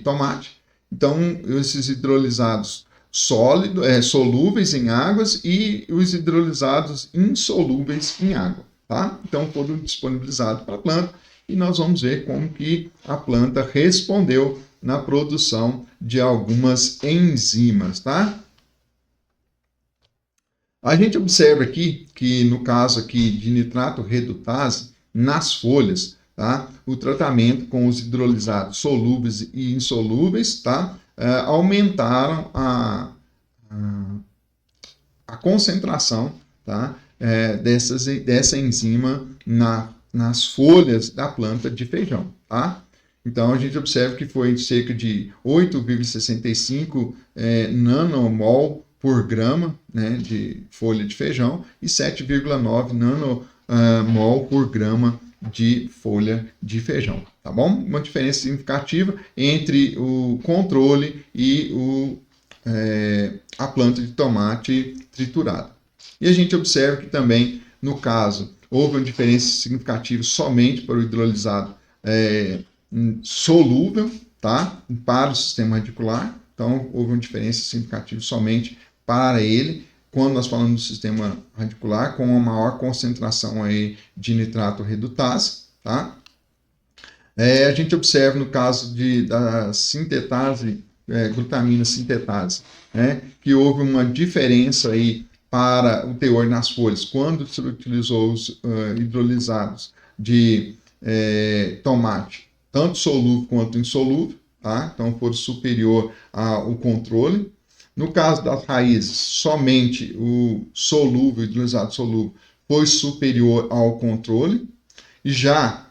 tomate. Então, esses hidrolisados solúveis em águas e os hidrolisados insolúveis em água, tá? Então, foram disponibilizados para a planta e nós vamos ver como que a planta respondeu na produção de algumas enzimas, tá? A gente observa aqui que no caso aqui de nitrato redutase nas folhas, tá? O tratamento com os hidrolisados solúveis e insolúveis, tá? Aumentaram a concentração, tá? Dessa enzima nas folhas da planta de feijão, tá? Então, a gente observa que foi cerca de 8,65 nanomol por grama, né, de folha de feijão e 7,9 nanomol por grama de folha de feijão, tá bom? Uma diferença significativa entre o controle e a planta de tomate triturada. E a gente observa que também, no caso, houve uma diferença significativa somente para o hidrolisado solúvel, tá? Para o sistema radicular. Então, houve uma diferença significativa somente para ele, quando nós falamos do sistema radicular, com uma maior concentração aí de nitrato redutase, tá? A gente observa no caso da sintetase, glutamina sintetase, né, que houve uma diferença aí para o teor nas folhas, quando se utilizou os hidrolisados de tomate, tanto solúvel quanto insolúvel, tá? Então foram superior ao controle. No caso das raízes, somente o solúvel, hidrolisado solúvel, foi superior ao controle. E já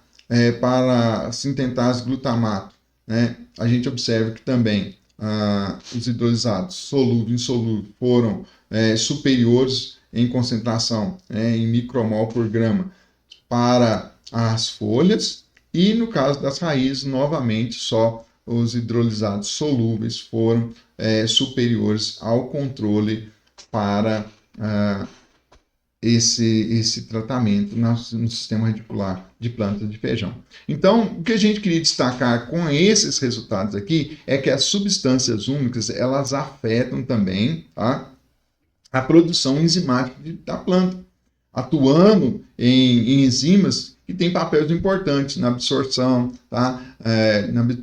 para a sintetase glutamato, né, a gente observa que também os hidrolisados solúvel e insolúvel foram superiores em concentração, em micromol por grama, para as folhas. E no caso das raízes, novamente, só os hidrolisados solúveis foram superiores ao controle para esse tratamento no sistema radicular de plantas de feijão. Então, o que a gente queria destacar com esses resultados aqui é que as substâncias úmicas, elas afetam também, tá, a produção enzimática da planta, atuando em enzimas que têm papéis importantes na absorção, tá?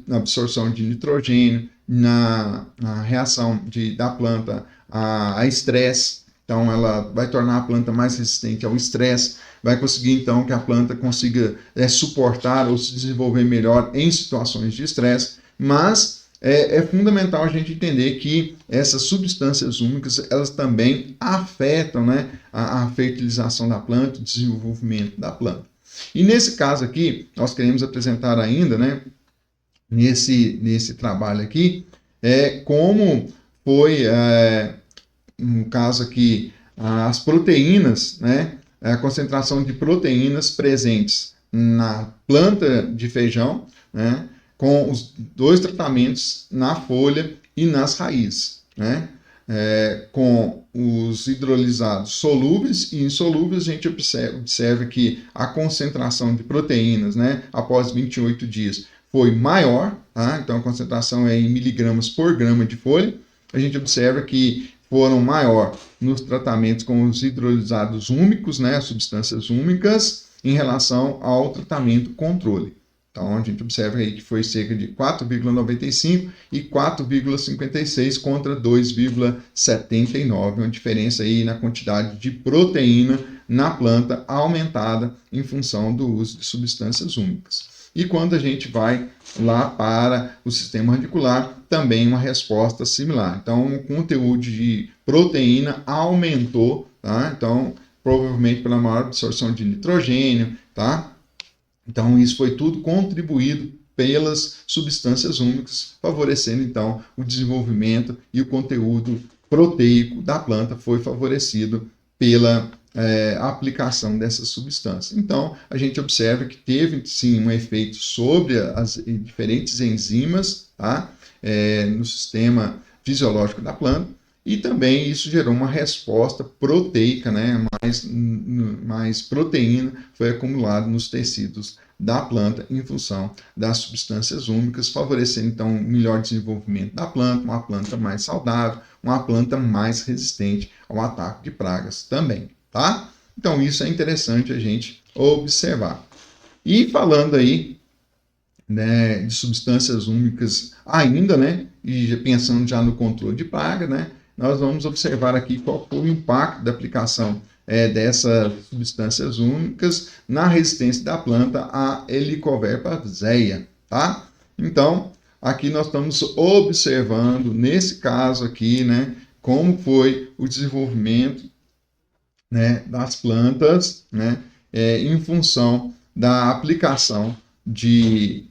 Na absorção de nitrogênio, na reação da planta a estresse. Então, ela vai tornar a planta mais resistente ao estresse, vai conseguir, então, que a planta consiga suportar ou se desenvolver melhor em situações de estresse, mas é fundamental a gente entender que essas substâncias úmicas, elas também afetam, né, a fertilização da planta, o desenvolvimento da planta. E nesse caso aqui, nós queremos apresentar ainda, né, nesse trabalho aqui, como foi, no caso aqui, as proteínas, né, a concentração de proteínas presentes na planta de feijão, né, com os dois tratamentos na folha e nas raízes, né? Com os hidrolisados solúveis e insolúveis, a gente observa que a concentração de proteínas, né, após 28 dias foi maior, tá? Então a concentração é em miligramas por grama de folha. A gente observa que foram maior nos tratamentos com os hidrolisados úmicos, né, as substâncias úmicas, em relação ao tratamento controle. Então, a gente observa aí que foi cerca de 4,95 e 4,56 contra 2,79, uma diferença aí na quantidade de proteína na planta aumentada em função do uso de substâncias úmicas. E quando a gente vai lá para o sistema radicular, também uma resposta similar. Então, o conteúdo de proteína aumentou, tá? Então, provavelmente pela maior absorção de nitrogênio, tá? Então, isso foi tudo contribuído pelas substâncias úmicas, favorecendo, então, o desenvolvimento e o conteúdo proteico da planta foi favorecido pela aplicação dessas substâncias. Então, a gente observa que teve, sim, um efeito sobre as diferentes enzimas, tá? No sistema fisiológico da planta, e também isso gerou uma resposta proteica, né? Mais proteína foi acumulada nos tecidos da planta em função das substâncias úmicas, favorecendo então o melhor desenvolvimento da planta, uma planta mais saudável, uma planta mais resistente ao ataque de pragas também, tá? Então isso é interessante a gente observar. E falando aí, né, de substâncias úmicas ainda, né, e pensando já no controle de praga, né, nós vamos observar aqui qual foi o impacto da aplicação dessas substâncias úmicas na resistência da planta a Helicoverpa zeia, tá? Então, aqui nós estamos observando, nesse caso aqui, né, como foi o desenvolvimento, né, das plantas, né, em função da aplicação de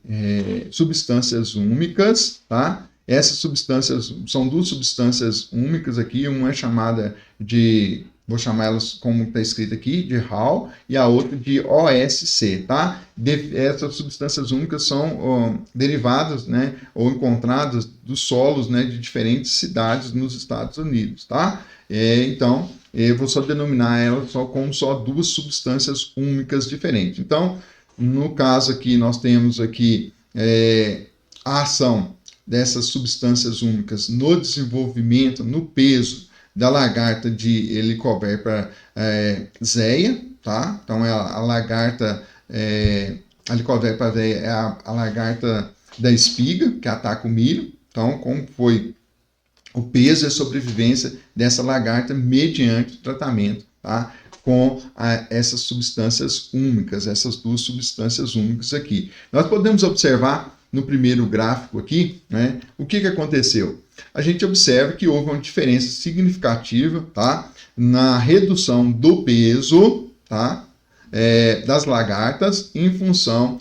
substâncias úmicas, tá? Essas substâncias são duas substâncias úmicas aqui, uma é chamada de, vou chamar elas como está escrito aqui, de HAL, e a outra de OSC, tá? Essas substâncias úmicas são derivadas, né, ou encontradas dos solos, né, de diferentes cidades nos Estados Unidos, tá? Então, eu vou só denominar elas só como só duas substâncias úmicas diferentes. Então, no caso aqui, nós temos aqui a ação dessas substâncias úmicas no desenvolvimento, no peso da lagarta de Helicoverpa zeia, tá? Então, a lagarta, a Helicoverpa zeia é a lagarta da espiga, que ataca o milho. Então, como foi o peso e a sobrevivência dessa lagarta mediante o tratamento, tá, com essas substâncias úmicas, essas duas substâncias úmicas aqui. Nós podemos observar no primeiro gráfico aqui, né, o que aconteceu. A gente observa que houve uma diferença significativa, tá, na redução do peso, tá, das lagartas em função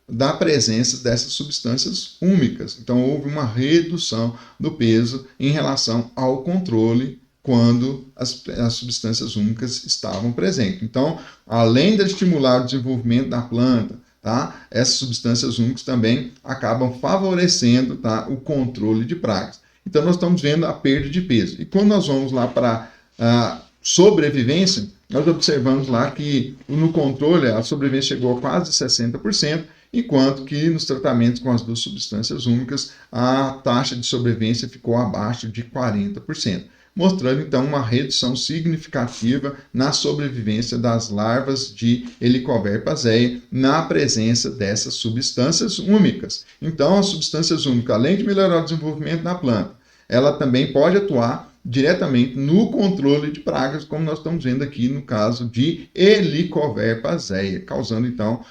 da presença dessas substâncias úmicas. Então, houve uma redução do peso em relação ao controle quando as substâncias úmicas estavam presentes. Então, além de estimular o desenvolvimento da planta, tá, essas substâncias úmicas também acabam favorecendo, tá, o controle de pragas. Então, nós estamos vendo a perda de peso. E quando nós vamos lá para a sobrevivência, nós observamos lá que no controle a sobrevivência chegou a quase 60%, enquanto que nos tratamentos com as duas substâncias úmicas a taxa de sobrevivência ficou abaixo de 40%, mostrando então uma redução significativa na sobrevivência das larvas de Helicoverpa zeia na presença dessas substâncias úmicas. Então, as substâncias úmicas, além de melhorar o desenvolvimento da planta, ela também pode atuar diretamente no controle de pragas, como nós estamos vendo aqui no caso de Helicoverpa zeia, causando então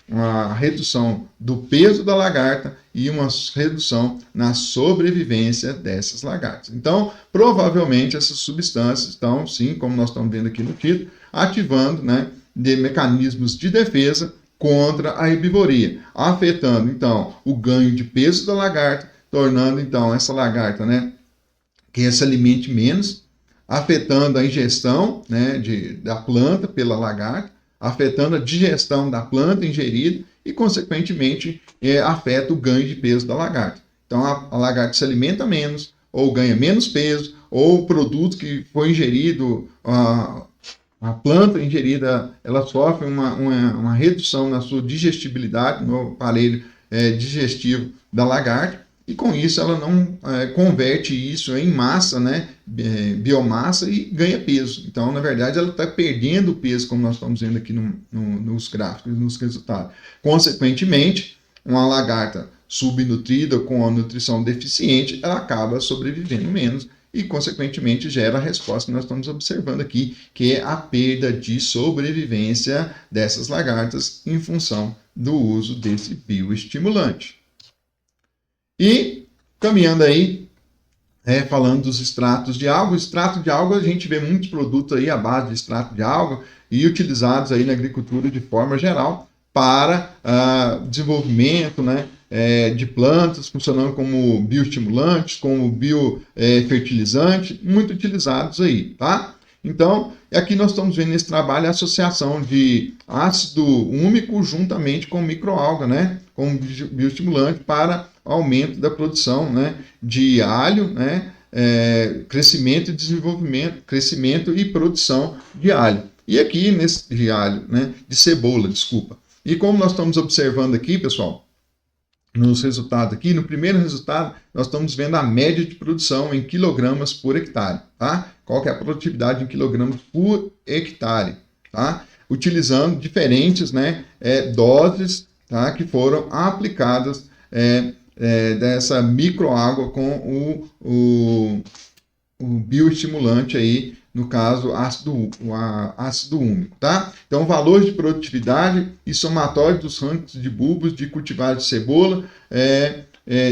uma redução do peso da lagarta e uma redução na sobrevivência dessas lagartas. Então, provavelmente essas substâncias estão, sim, como nós estamos vendo aqui no título, ativando, né, de mecanismos de defesa contra a herbivoria, afetando então o ganho de peso da lagarta, tornando então essa lagarta, né, que se alimente menos, afetando a ingestão, né, da planta pela lagarta, afetando a digestão da planta ingerida e, consequentemente, afeta o ganho de peso da lagarta. Então, a lagarta se alimenta menos, ou ganha menos peso, ou o produto que foi ingerido, a planta ingerida, ela sofre uma redução na sua digestibilidade, no aparelho digestivo da lagarta, e com isso ela não converte isso em massa, né, biomassa, e ganha peso. Então, na verdade, ela está perdendo peso, como nós estamos vendo aqui nos gráficos, nos resultados. Consequentemente, uma lagarta subnutrida com a nutrição deficiente, ela acaba sobrevivendo menos e, consequentemente, gera a resposta que nós estamos observando aqui, que é a perda de sobrevivência dessas lagartas em função do uso desse bioestimulante. E, caminhando aí, falando dos extratos de alga, o extrato de alga, a gente vê muitos produtos aí à base de extrato de alga e utilizados aí na agricultura de forma geral para desenvolvimento, né, de plantas, funcionando como bioestimulantes, como biofertilizante, muito utilizados aí, tá? Então, aqui nós estamos vendo nesse trabalho a associação de ácido úmico juntamente com microalga, né, como bioestimulante para aumento da produção, né, de alho, né, crescimento e desenvolvimento, crescimento e produção de alho. E aqui nesse de alho, né, de cebola, desculpa. E como nós estamos observando aqui, pessoal, nos resultados aqui, no primeiro resultado, nós estamos vendo a média de produção em quilogramas por hectare, tá? Qual que é a produtividade em quilogramas por hectare, tá? Utilizando diferentes, né, doses, tá, que foram aplicadas dessa microágua com o bioestimulante aí, no caso, ácido úmico, tá? Então, valor de produtividade e somatório dos rankings de bulbos de cultivares de cebola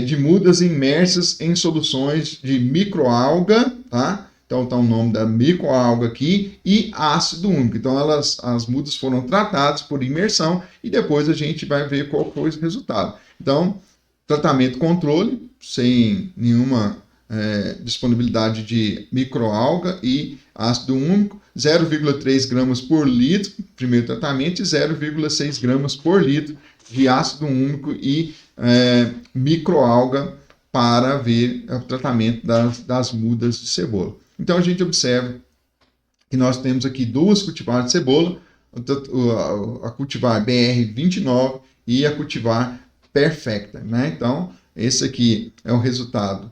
de mudas imersas em soluções de microalga, tá? Então, tá o nome da microalga aqui e ácido úmico. Então, as mudas foram tratadas por imersão e depois a gente vai ver qual foi o resultado. Então, tratamento controle, sem nenhuma disponibilidade de microalga e ácido úmico, 0,3 gramas por litro, primeiro tratamento, e 0,6 gramas por litro de ácido úmico e microalga para ver o tratamento das mudas de cebola. Então a gente observa que nós temos aqui duas cultivares de cebola, a cultivar BR29 e a cultivar Perfecta, né? Então esse aqui é o resultado,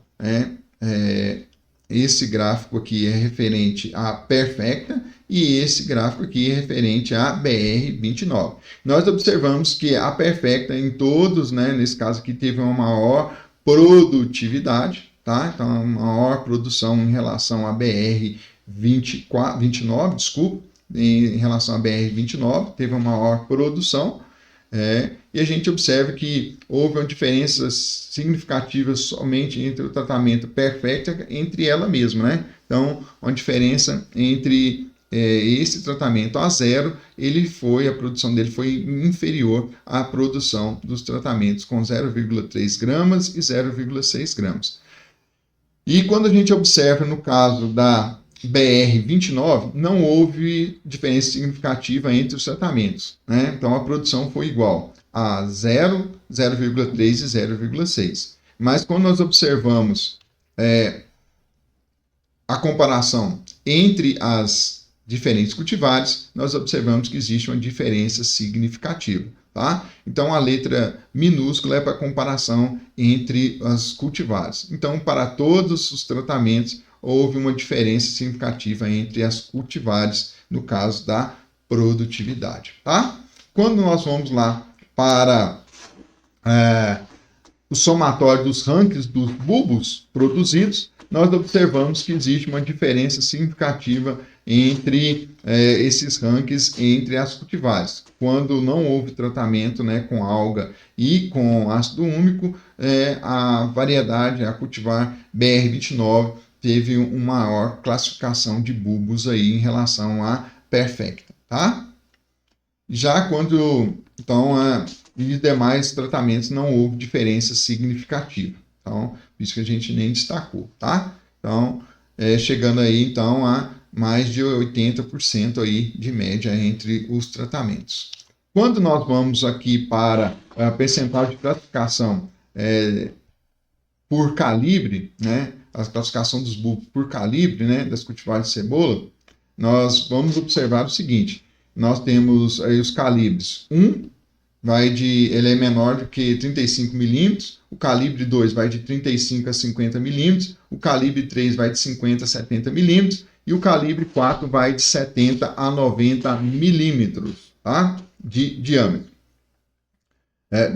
esse gráfico aqui é referente à Perfecta e esse gráfico aqui é referente à BR29. Nós observamos que a Perfecta em todos, né, nesse caso aqui, teve uma maior produtividade, tá? Então, uma maior produção em relação à BR29, desculpa, em relação à BR29, teve uma maior produção. E a gente observa que houve uma diferença significativa somente entre o tratamento Perfecta entre ela mesma, né? Então, uma diferença entre esse tratamento a zero, a produção dele foi inferior à produção dos tratamentos com 0,3 gramas e 0,6 gramas. E quando a gente observa no caso da BR29, não houve diferença significativa entre os tratamentos, né? Então a produção foi igual a 0, 0,3 e 0,6. Mas quando nós observamos a comparação entre as diferentes cultivares, nós observamos que existe uma diferença significativa. Tá? Então, a letra minúscula é para comparação entre as cultivares. Então, para todos os tratamentos, houve uma diferença significativa entre as cultivares, no caso da produtividade. Tá? Quando nós vamos lá para o somatório dos rankings dos bulbos produzidos, nós observamos que existe uma diferença significativa entre esses rankings entre as cultivares. Quando não houve tratamento, né, com alga e com ácido úmico, a variedade, a cultivar BR29, teve uma maior classificação de bulbos aí em relação à Perfecta, tá? Já quando, então, e demais tratamentos não houve diferença significativa. Então, isso que a gente nem destacou, tá? Então, chegando aí, então, a mais de 80% aí de média entre os tratamentos. Quando nós vamos aqui para a percentagem de classificação por calibre, né, a classificação dos bulbos por calibre, né, das cultivares de cebola, nós vamos observar o seguinte: nós temos aí os calibres 1, ele é menor do que 35 milímetros, o calibre 2 vai de 35 a 50 milímetros, o calibre 3 vai de 50 a 70 milímetros e o calibre 4 vai de 70 a 90 milímetros, tá? De diâmetro.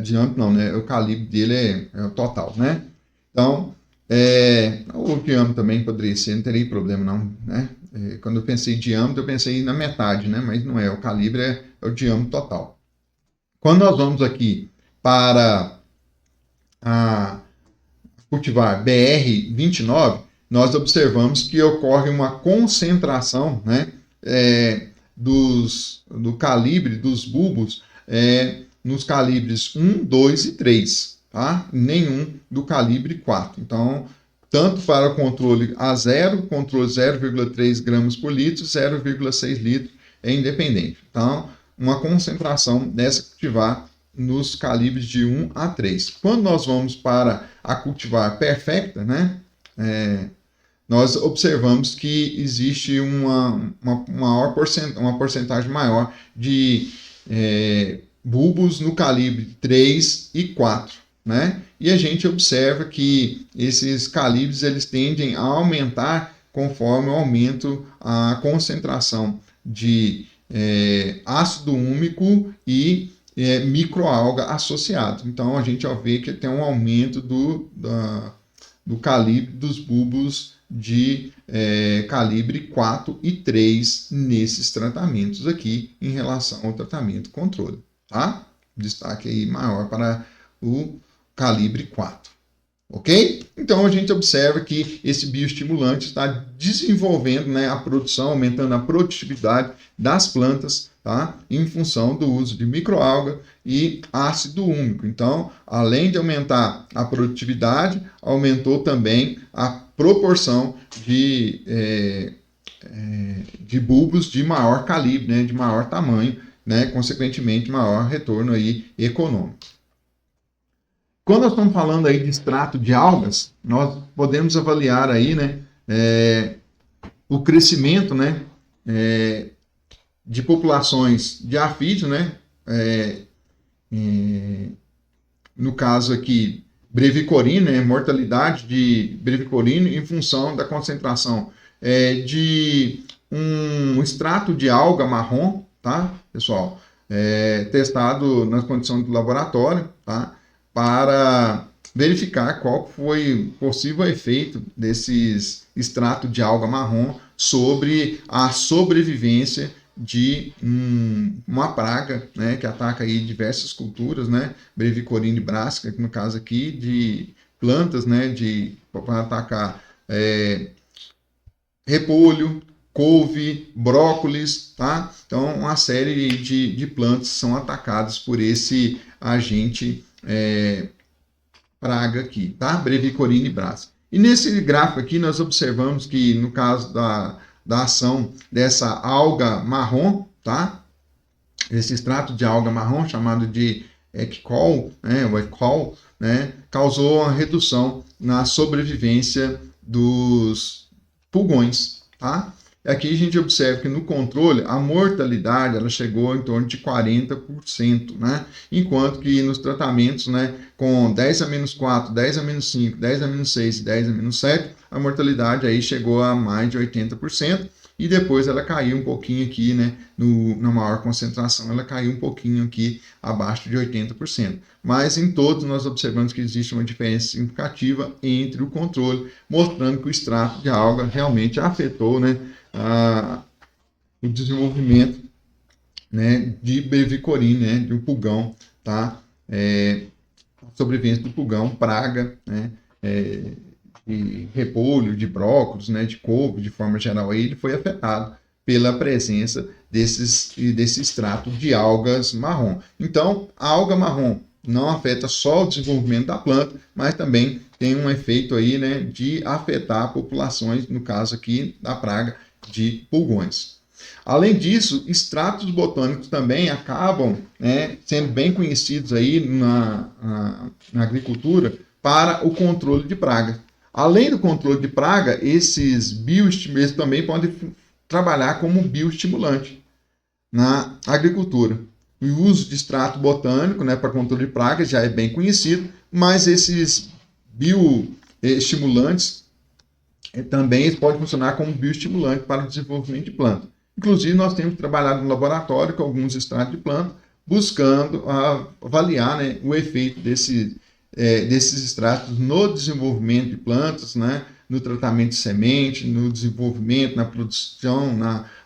Diâmetro não, né? O calibre dele é o total, né? Então, o diâmetro também poderia ser, não teria problema não, né? Quando eu pensei em diâmetro, eu pensei na metade, né? Mas não é, o calibre é o diâmetro total. Quando nós vamos aqui para a cultivar BR29, nós observamos que ocorre uma concentração, né, do calibre dos bulbos nos calibres 1, 2 e 3, tá? Nenhum do calibre 4. Então, tanto para o controle A0, controle 0,3 gramas por litro, 0,6 litro é independente. Então, uma concentração dessa cultivar nos calibres de 1 a 3. Quando nós vamos para a cultivar Perfecta, né, nós observamos que existe uma porcentagem maior de bulbos no calibre 3 e 4, né? E a gente observa que esses calibres eles tendem a aumentar conforme o aumento a concentração de ácido úmico e microalga associado. Então a gente já vê que tem um aumento do calibre dos bulbos de calibre 4 e 3 nesses tratamentos aqui em relação ao tratamento controle. Tá? Destaque aí maior para o calibre 4. Ok? Então a gente observa que esse bioestimulante está desenvolvendo, né, a produção, aumentando a produtividade das plantas, tá? Em função do uso de microalga e ácido úmico. Então, além de aumentar a produtividade, aumentou também a proporção de bulbos de maior calibre, né, de maior tamanho, né, consequentemente maior retorno aí econômico. Quando nós estamos falando aí de extrato de algas, nós podemos avaliar aí, né, o crescimento, né, de populações de afídeo, né, no caso aqui, brevicorino, né, mortalidade de brevicorino em função da concentração de um extrato de alga marrom, tá, pessoal? Testado nas condições do laboratório, tá? Para verificar qual foi o possível efeito desses extratos de alga marrom sobre a sobrevivência de uma praga, né, que ataca aí diversas culturas, né, brevicorina brássica, no caso aqui, de plantas, né, para atacar repolho, couve, brócolis, tá? Então, uma série de plantas são atacadas por esse agente praga aqui, tá? Brevicorina brássica. E nesse gráfico aqui, nós observamos que, no caso da ação dessa alga marrom, tá? Esse extrato de alga marrom, chamado de Ecol, né? O Ecol, né? Causou uma redução na sobrevivência dos pulgões, tá? Aqui a gente observa que no controle a mortalidade ela chegou em torno de 40%, né? Enquanto que nos tratamentos, né, com 10 a menos 4, 10 a menos 5, 10 a menos 6 e 10 a menos 7, a mortalidade aí chegou a mais de 80%. E depois ela caiu um pouquinho aqui, né, na maior concentração, ela caiu um pouquinho aqui abaixo de 80%. Mas em todos nós observamos que existe uma diferença significativa entre o controle, mostrando que o extrato de alga realmente afetou, né, o desenvolvimento, né, de brevicorina, né, de um pulgão, tá? Sobrevivência do pulgão, praga, né, de repolho, de brócolis, né, de couve, de forma geral, aí ele foi afetado pela presença desse extrato de algas marrom. Então, a alga marrom não afeta só o desenvolvimento da planta, mas também tem um efeito aí, né, de afetar populações, no caso aqui da praga de pulgões. Além disso, extratos botânicos também acabam, né, sendo bem conhecidos aí na agricultura para o controle de praga. Além do controle de praga, esses bioestimulantes também podem trabalhar como bioestimulante na agricultura. O uso de extrato botânico, né, para controle de pragas já é bem conhecido, mas esses bioestimulantes também podem funcionar como bioestimulante para o desenvolvimento de planta. Inclusive, nós temos trabalhado no laboratório com alguns extratos de planta, buscando avaliar, né, o efeito desses extratos no desenvolvimento de plantas, né, no tratamento de semente, no desenvolvimento, na produção,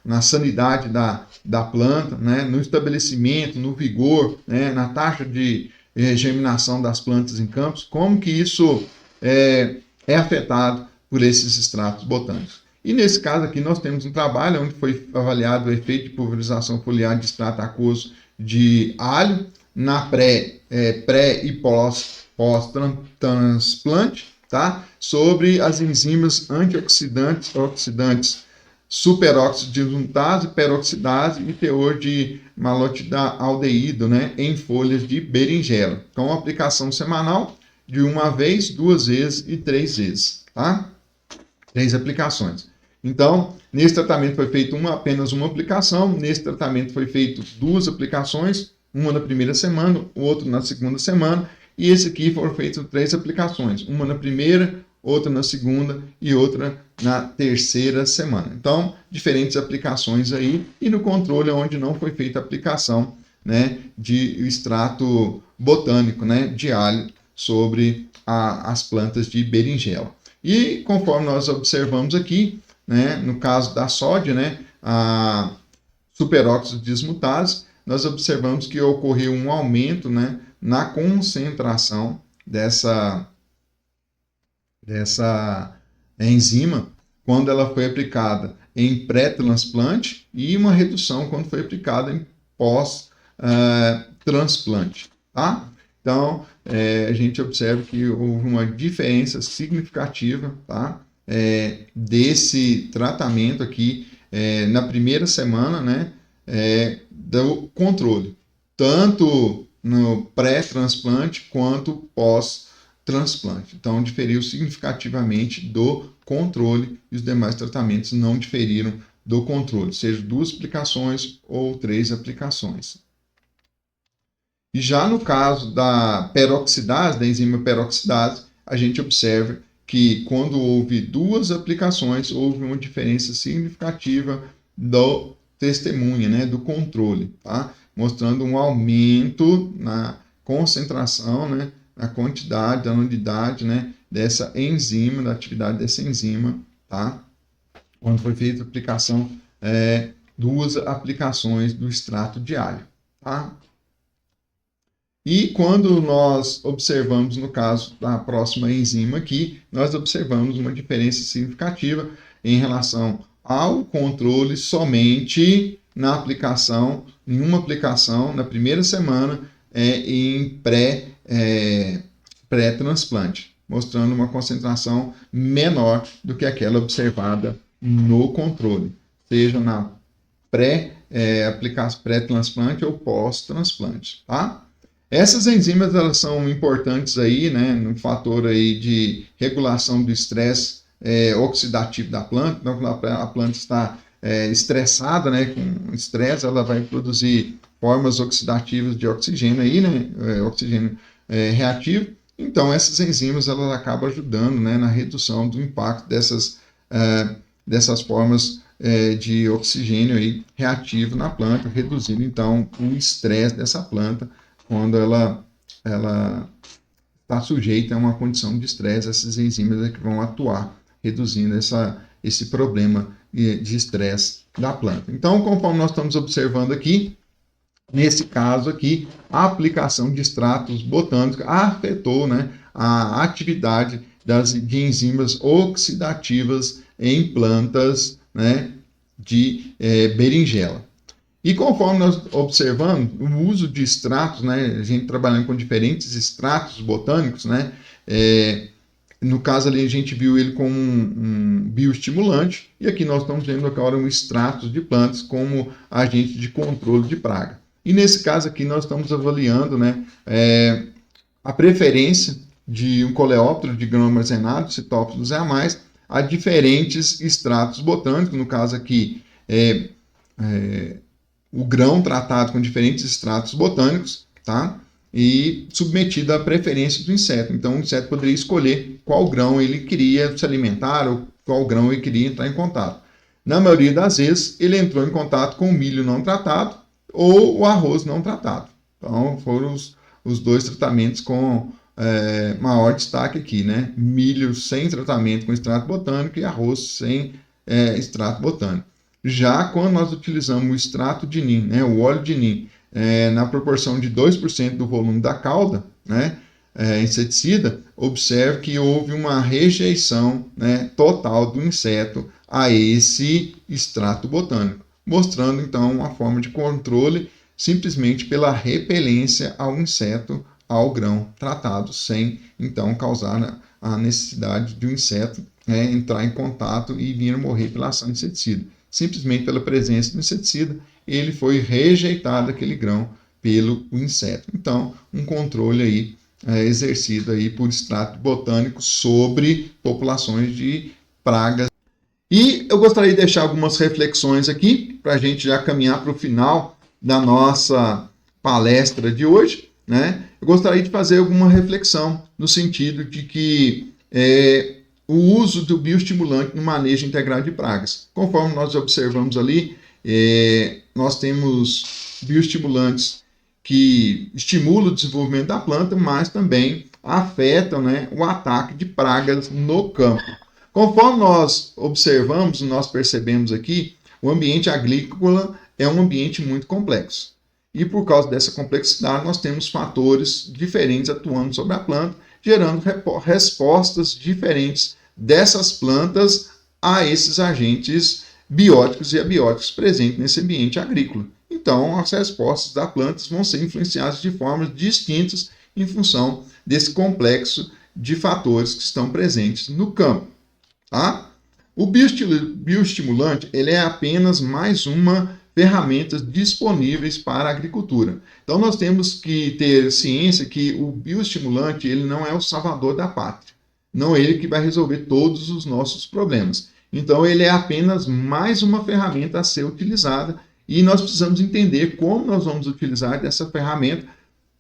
na sanidade da planta, né, no estabelecimento, no vigor, né, na taxa de germinação das plantas em campos, como que isso é afetado por esses extratos botânicos. E nesse caso aqui nós temos um trabalho onde foi avaliado o efeito de pulverização foliar de extrato aquoso de alho na pré e pós-transplante, tá? Sobre as enzimas antioxidantes, oxidantes, superóxido de dismutase, peroxidase e teor de malotidaldeído, né, em folhas de berinjela. Então, uma aplicação semanal de 1 vez, 2 vezes e 3 vezes, tá? 3 aplicações. Então, nesse tratamento foi feito apenas uma aplicação, nesse tratamento foi feito 2 aplicações, uma na primeira semana, o outro na segunda semana, e esse aqui foram feitas 3 aplicações, uma na primeira, outra na segunda e outra na terceira semana. Então, diferentes aplicações aí, e no controle onde não foi feita a aplicação, né, de extrato botânico, né, de alho sobre as plantas de berinjela. E conforme nós observamos aqui, né, no caso da sódia, né, a superóxido de dismutase, nós observamos que ocorreu um aumento, né, na concentração dessa enzima quando ela foi aplicada em pré-transplante e uma redução quando foi aplicada em pós-transplante, tá? Então, a gente observa que houve uma diferença significativa, tá? Desse tratamento aqui na primeira semana, né? Do controle, tanto no pré-transplante quanto pós-transplante. Então, diferiu significativamente do controle e os demais tratamentos não diferiram do controle, seja 2 aplicações ou 3 aplicações. E já no caso da peroxidase, da enzima peroxidase, a gente observa que quando houve 2 aplicações, houve uma diferença significativa do testemunha, né, do controle, tá? Mostrando um aumento na concentração, né, na quantidade, da unidade, né, dessa enzima, da atividade dessa enzima, tá? Quando foi feita a aplicação, 2 aplicações do extrato de alho, tá? E quando nós observamos, no caso da próxima enzima aqui, nós observamos uma diferença significativa em relação ao controle somente na aplicação, em uma aplicação na primeira semana em pré-transplante, mostrando uma concentração menor do que aquela observada no controle, seja na pré-transplante ou pós-transplante, tá? Essas enzimas, elas são importantes aí, né, no fator aí de regulação do estresse oxidativo da planta. Então, quando a planta está estressada, né, com estresse, ela vai produzir formas oxidativas de oxigênio aí, né, oxigênio reativo. Então, essas enzimas, elas acabam ajudando, né, na redução do impacto dessas formas de oxigênio aí reativo na planta, reduzindo, então, o estresse dessa planta quando ela está sujeita a uma condição de estresse. Essas enzimas é que vão atuar, reduzindo esse problema de estresse da planta. Então, conforme nós estamos observando aqui, nesse caso aqui, a aplicação de extratos botânicos afetou, né, a atividade de enzimas oxidativas em plantas, né, de berinjela. E conforme nós observamos, o uso de extratos, né, a gente trabalhando com diferentes extratos botânicos, né, no caso ali a gente viu ele como um bioestimulante, e aqui nós estamos vendo agora um extrato de plantas como agente de controle de praga. E nesse caso aqui nós estamos avaliando, né, a preferência de um coleóptero de grão armazenado, Citófilos reamais, a diferentes extratos botânicos, no caso aqui o grão tratado com diferentes extratos botânicos, tá? E submetido à preferência do inseto. Então, o inseto poderia escolher qual grão ele queria se alimentar ou qual grão ele queria entrar em contato. Na maioria das vezes, ele entrou em contato com o milho não tratado ou o arroz não tratado. Então, foram os 2 tratamentos com maior destaque aqui, né? Milho sem tratamento com extrato botânico e arroz sem extrato botânico. Já quando nós utilizamos o extrato de nim, né, o óleo de nim, na proporção de 2% do volume da cauda, né, inseticida, observe que houve uma rejeição, né, total do inseto a esse extrato botânico, mostrando então uma forma de controle simplesmente pela repelência ao inseto, ao grão tratado, sem então causar a necessidade de um inseto entrar em contato e vir morrer pela ação inseticida. Simplesmente pela presença do inseticida, ele foi rejeitado aquele grão pelo inseto. Então, um controle aí exercido aí por extrato botânico sobre populações de pragas. E eu gostaria de deixar algumas reflexões aqui para a gente já caminhar para o final da nossa palestra de hoje, né, eu gostaria de fazer alguma reflexão no sentido de que o uso do bioestimulante no manejo integrado de pragas. Conforme nós observamos ali, nós temos bioestimulantes que estimulam o desenvolvimento da planta, mas também afetam, né, o ataque de pragas no campo. Conforme nós observamos, nós percebemos aqui, o ambiente agrícola é um ambiente muito complexo. E por causa dessa complexidade, nós temos fatores diferentes atuando sobre a planta, gerando respostas diferentes dessas plantas a esses agentes bióticos e abióticos presentes nesse ambiente agrícola. Então, as respostas das plantas vão ser influenciadas de formas distintas em função desse complexo de fatores que estão presentes no campo. Tá? O bioestimulante ele é apenas mais uma ferramenta disponíveis para a agricultura. Então, nós temos que ter ciência que o bioestimulante ele não é o salvador da pátria. Não é ele que vai resolver todos os nossos problemas. Então, ele é apenas mais uma ferramenta a ser utilizada e nós precisamos entender como nós vamos utilizar essa ferramenta,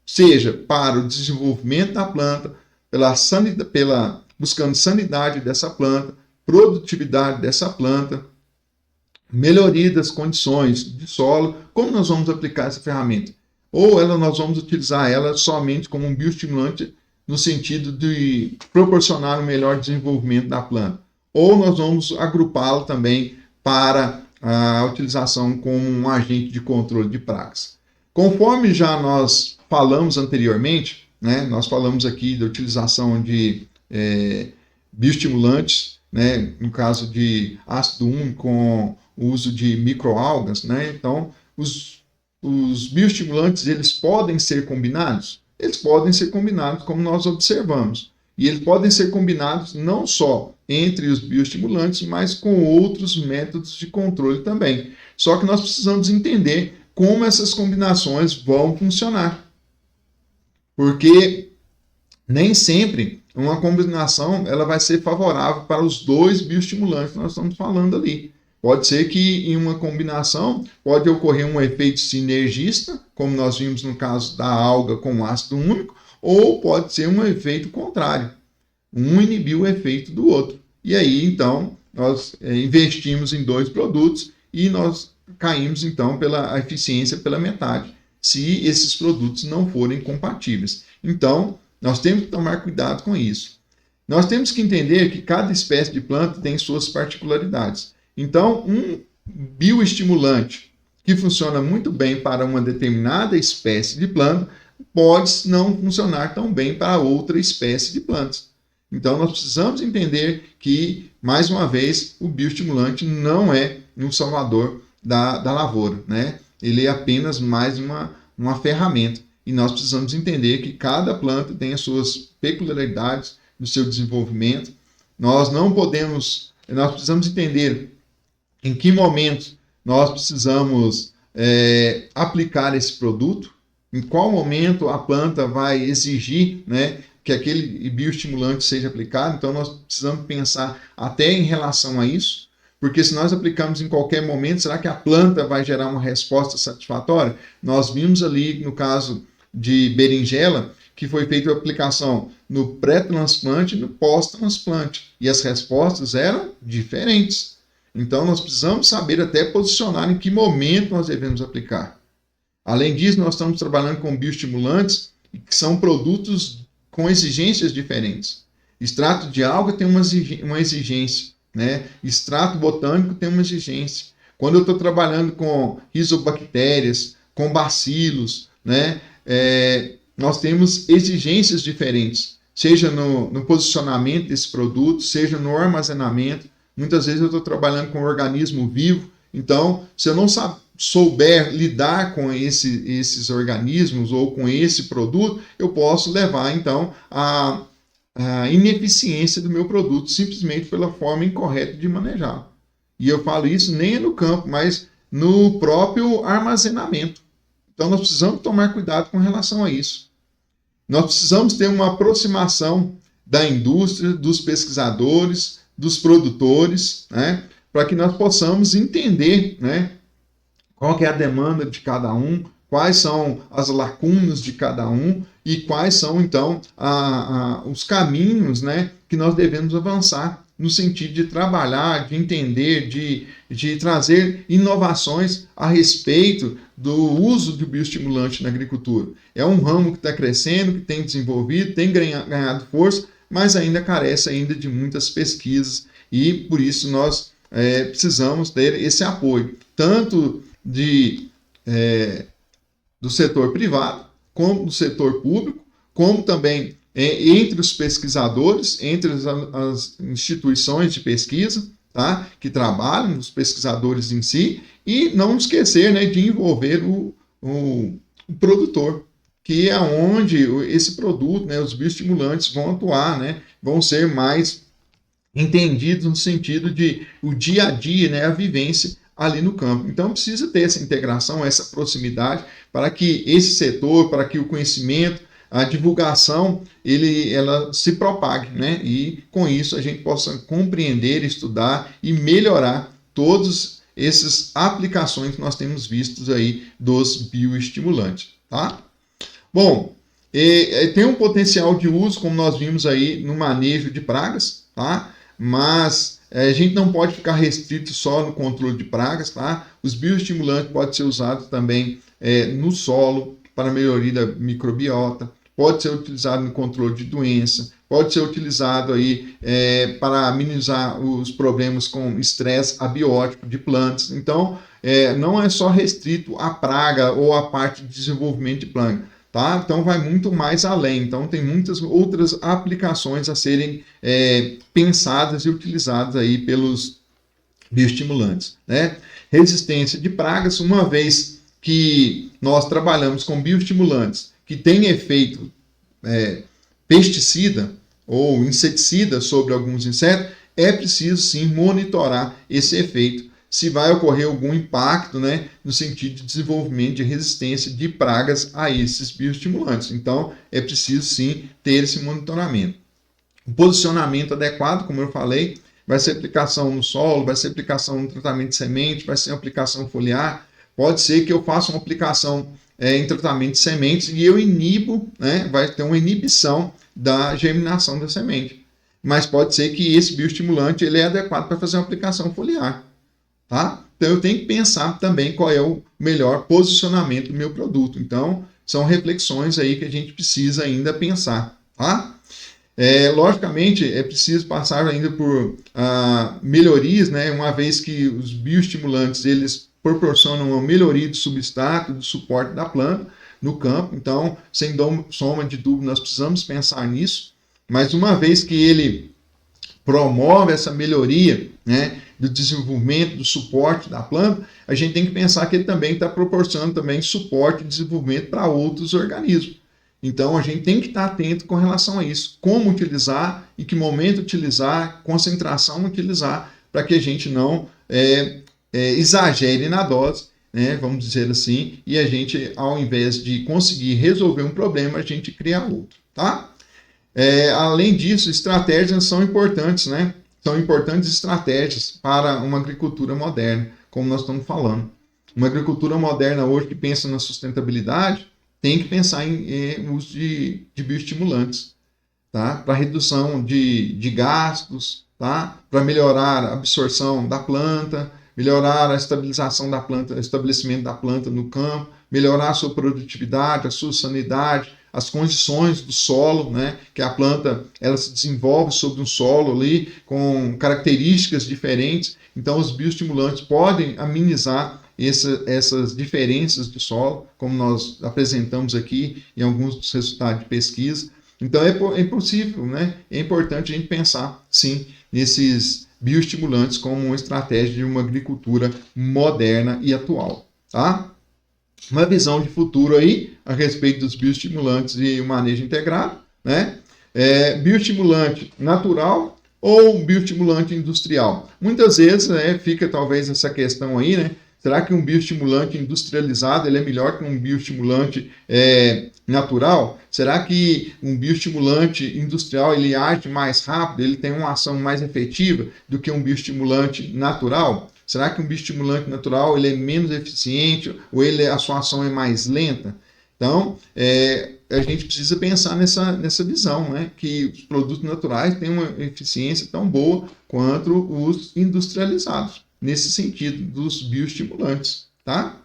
seja para o desenvolvimento da planta, buscando sanidade dessa planta, produtividade dessa planta, melhoria das condições de solo. Como nós vamos aplicar essa ferramenta? Ou nós vamos utilizar ela somente como um bioestimulante no sentido de proporcionar um melhor desenvolvimento da planta. Ou nós vamos agrupá-lo também para a utilização como um agente de controle de pragas. Conforme já nós falamos anteriormente, né, nós falamos aqui da utilização de bioestimulantes, né, no caso de ácido úmico com o uso de microalgas, né? Então, os bioestimulantes, eles podem ser combinados? Eles podem ser combinados como nós observamos. E eles podem ser combinados não só entre os bioestimulantes, mas com outros métodos de controle também. Só que nós precisamos entender como essas combinações vão funcionar. Porque nem sempre uma combinação ela vai ser favorável para os dois bioestimulantes que nós estamos falando ali. Pode ser que em uma combinação pode ocorrer um efeito sinergista, como nós vimos no caso da alga com ácido úmico, ou pode ser um efeito contrário. Um inibir o efeito do outro. E aí, então, nós investimos em dois produtos e nós caímos, então, pela eficiência pela metade, se esses produtos não forem compatíveis. Então, nós temos que tomar cuidado com isso. Nós temos que entender que cada espécie de planta tem suas particularidades. Então, um bioestimulante que funciona muito bem para uma determinada espécie de planta pode não funcionar tão bem para outra espécie de plantas. Então, nós precisamos entender que, mais uma vez, o bioestimulante não é um salvador da lavoura, né? Ele é apenas mais uma ferramenta. E nós precisamos entender que cada planta tem as suas peculiaridades no seu desenvolvimento. Nós precisamos entender em que momento nós precisamos aplicar esse produto, em qual momento a planta vai exigir, né, que aquele bioestimulante seja aplicado. Então, nós precisamos pensar até em relação a isso, porque se nós aplicarmos em qualquer momento, será que a planta vai gerar uma resposta satisfatória? Nós vimos ali, no caso de berinjela, que foi feita a aplicação no pré-transplante e no pós-transplante, e as respostas eram diferentes. Então, nós precisamos saber até posicionar em que momento nós devemos aplicar. Além disso, nós estamos trabalhando com bioestimulantes que são produtos com exigências diferentes. Extrato de alga tem uma exigência, né? Extrato botânico tem uma exigência. Quando eu estou trabalhando com rizobactérias, com bacilos, né? Nós temos exigências diferentes, seja no posicionamento desse produto, seja no armazenamento. Muitas vezes eu estou trabalhando com um organismo vivo, então, se eu não souber lidar com esses organismos ou com esse produto, eu posso levar, então, a ineficiência do meu produto, simplesmente pela forma incorreta de manejá-lo. E eu falo isso nem no campo, mas no próprio armazenamento. Então, nós precisamos tomar cuidado com relação a isso. Nós precisamos ter uma aproximação da indústria, dos pesquisadores, dos produtores, né, para que nós possamos entender, né, qual que é a demanda de cada um, quais são as lacunas de cada um e quais são, então, os caminhos, né, que nós devemos avançar no sentido de trabalhar, de entender, de trazer inovações a respeito do uso do bioestimulante na agricultura. É um ramo que está crescendo, que tem desenvolvido, tem ganhado força, mas ainda carece ainda de muitas pesquisas e por isso nós precisamos ter esse apoio, tanto do setor privado, como do setor público, como também entre os pesquisadores, entre as instituições de pesquisa, tá, que trabalham, os pesquisadores em si, e não esquecer, né, de envolver o produtor, que é onde esse produto, né, os bioestimulantes vão atuar, né, vão ser mais entendidos no sentido de o dia a dia, né, a vivência ali no campo. Então precisa ter essa integração, essa proximidade, para que esse setor, para que o conhecimento, a divulgação, ela se propague, né? E com isso a gente possa compreender, estudar e melhorar todas essas aplicações que nós temos vistos aí dos bioestimulantes, tá? Bom, tem um potencial de uso, como nós vimos aí, no manejo de pragas, tá? Mas a gente não pode ficar restrito só no controle de pragas, tá? Os bioestimulantes podem ser usados também no solo para melhoria da microbiota, pode ser utilizado no controle de doença, pode ser utilizado aí para minimizar os problemas com estresse abiótico de plantas. Então, não é só restrito à praga ou à parte de desenvolvimento de planta. Tá? Então vai muito mais além. Então tem muitas outras aplicações a serem pensadas e utilizadas aí pelos bioestimulantes, né? Resistência de pragas, uma vez que nós trabalhamos com bioestimulantes que têm efeito pesticida ou inseticida sobre alguns insetos, é preciso sim monitorar esse efeito, se vai ocorrer algum impacto, né, no sentido de desenvolvimento de resistência de pragas a esses bioestimulantes. Então, é preciso sim ter esse monitoramento. O posicionamento adequado, como eu falei, vai ser aplicação no solo, vai ser aplicação no tratamento de semente, vai ser aplicação foliar. Pode ser que eu faça uma aplicação em tratamento de sementes e eu inibo, né, vai ter uma inibição da germinação da semente. Mas pode ser que esse bioestimulante ele é adequado para fazer uma aplicação foliar. Tá? Então eu tenho que pensar também qual é o melhor posicionamento do meu produto. Então são reflexões aí que a gente precisa ainda pensar. Tá? Logicamente é preciso passar ainda por melhorias, né? Uma vez que os bioestimulantes eles proporcionam uma melhoria do substrato, do suporte da planta no campo. Então, sem soma de dúvida, nós precisamos pensar nisso. Mas uma vez que ele promove essa melhoria, né, do desenvolvimento, do suporte da planta, a gente tem que pensar que ele também está proporcionando também suporte e desenvolvimento para outros organismos. Então, a gente tem que estar atento com relação a isso. Como utilizar, em que momento utilizar, concentração utilizar, para que a gente não exagere na dose, né, vamos dizer assim, e a gente, ao invés de conseguir resolver um problema, a gente cria outro, tá? Além disso, estratégias são importantes, né? São importantes estratégias para uma agricultura moderna, como nós estamos falando. Uma agricultura moderna hoje que pensa na sustentabilidade tem que pensar em uso de bioestimulantes, tá? Para redução de gastos, tá? Para melhorar a absorção da planta, melhorar a estabilização da planta, o estabelecimento da planta no campo, melhorar a sua produtividade, a sua sanidade, as condições do solo, né, que a planta ela se desenvolve sobre um solo ali com características diferentes. Então, os bioestimulantes podem amenizar essas diferenças do solo, como nós apresentamos aqui em alguns dos resultados de pesquisa. Então, é possível, né? É importante a gente pensar, sim, nesses bioestimulantes como uma estratégia de uma agricultura moderna e atual, tá? Uma visão de futuro aí a respeito dos bioestimulantes e o manejo integrado, né? Bioestimulante natural ou bioestimulante industrial? Muitas vezes, né, fica talvez essa questão aí, né? Será que um bioestimulante industrializado ele é melhor que um bioestimulante natural? Será que um bioestimulante industrial ele age mais rápido, ele tem uma ação mais efetiva do que um bioestimulante natural? Será que um bioestimulante natural ele é menos eficiente ou a sua ação é mais lenta? Então, a gente precisa pensar nessa visão, né? Que os produtos naturais têm uma eficiência tão boa quanto os industrializados, nesse sentido dos bioestimulantes, tá?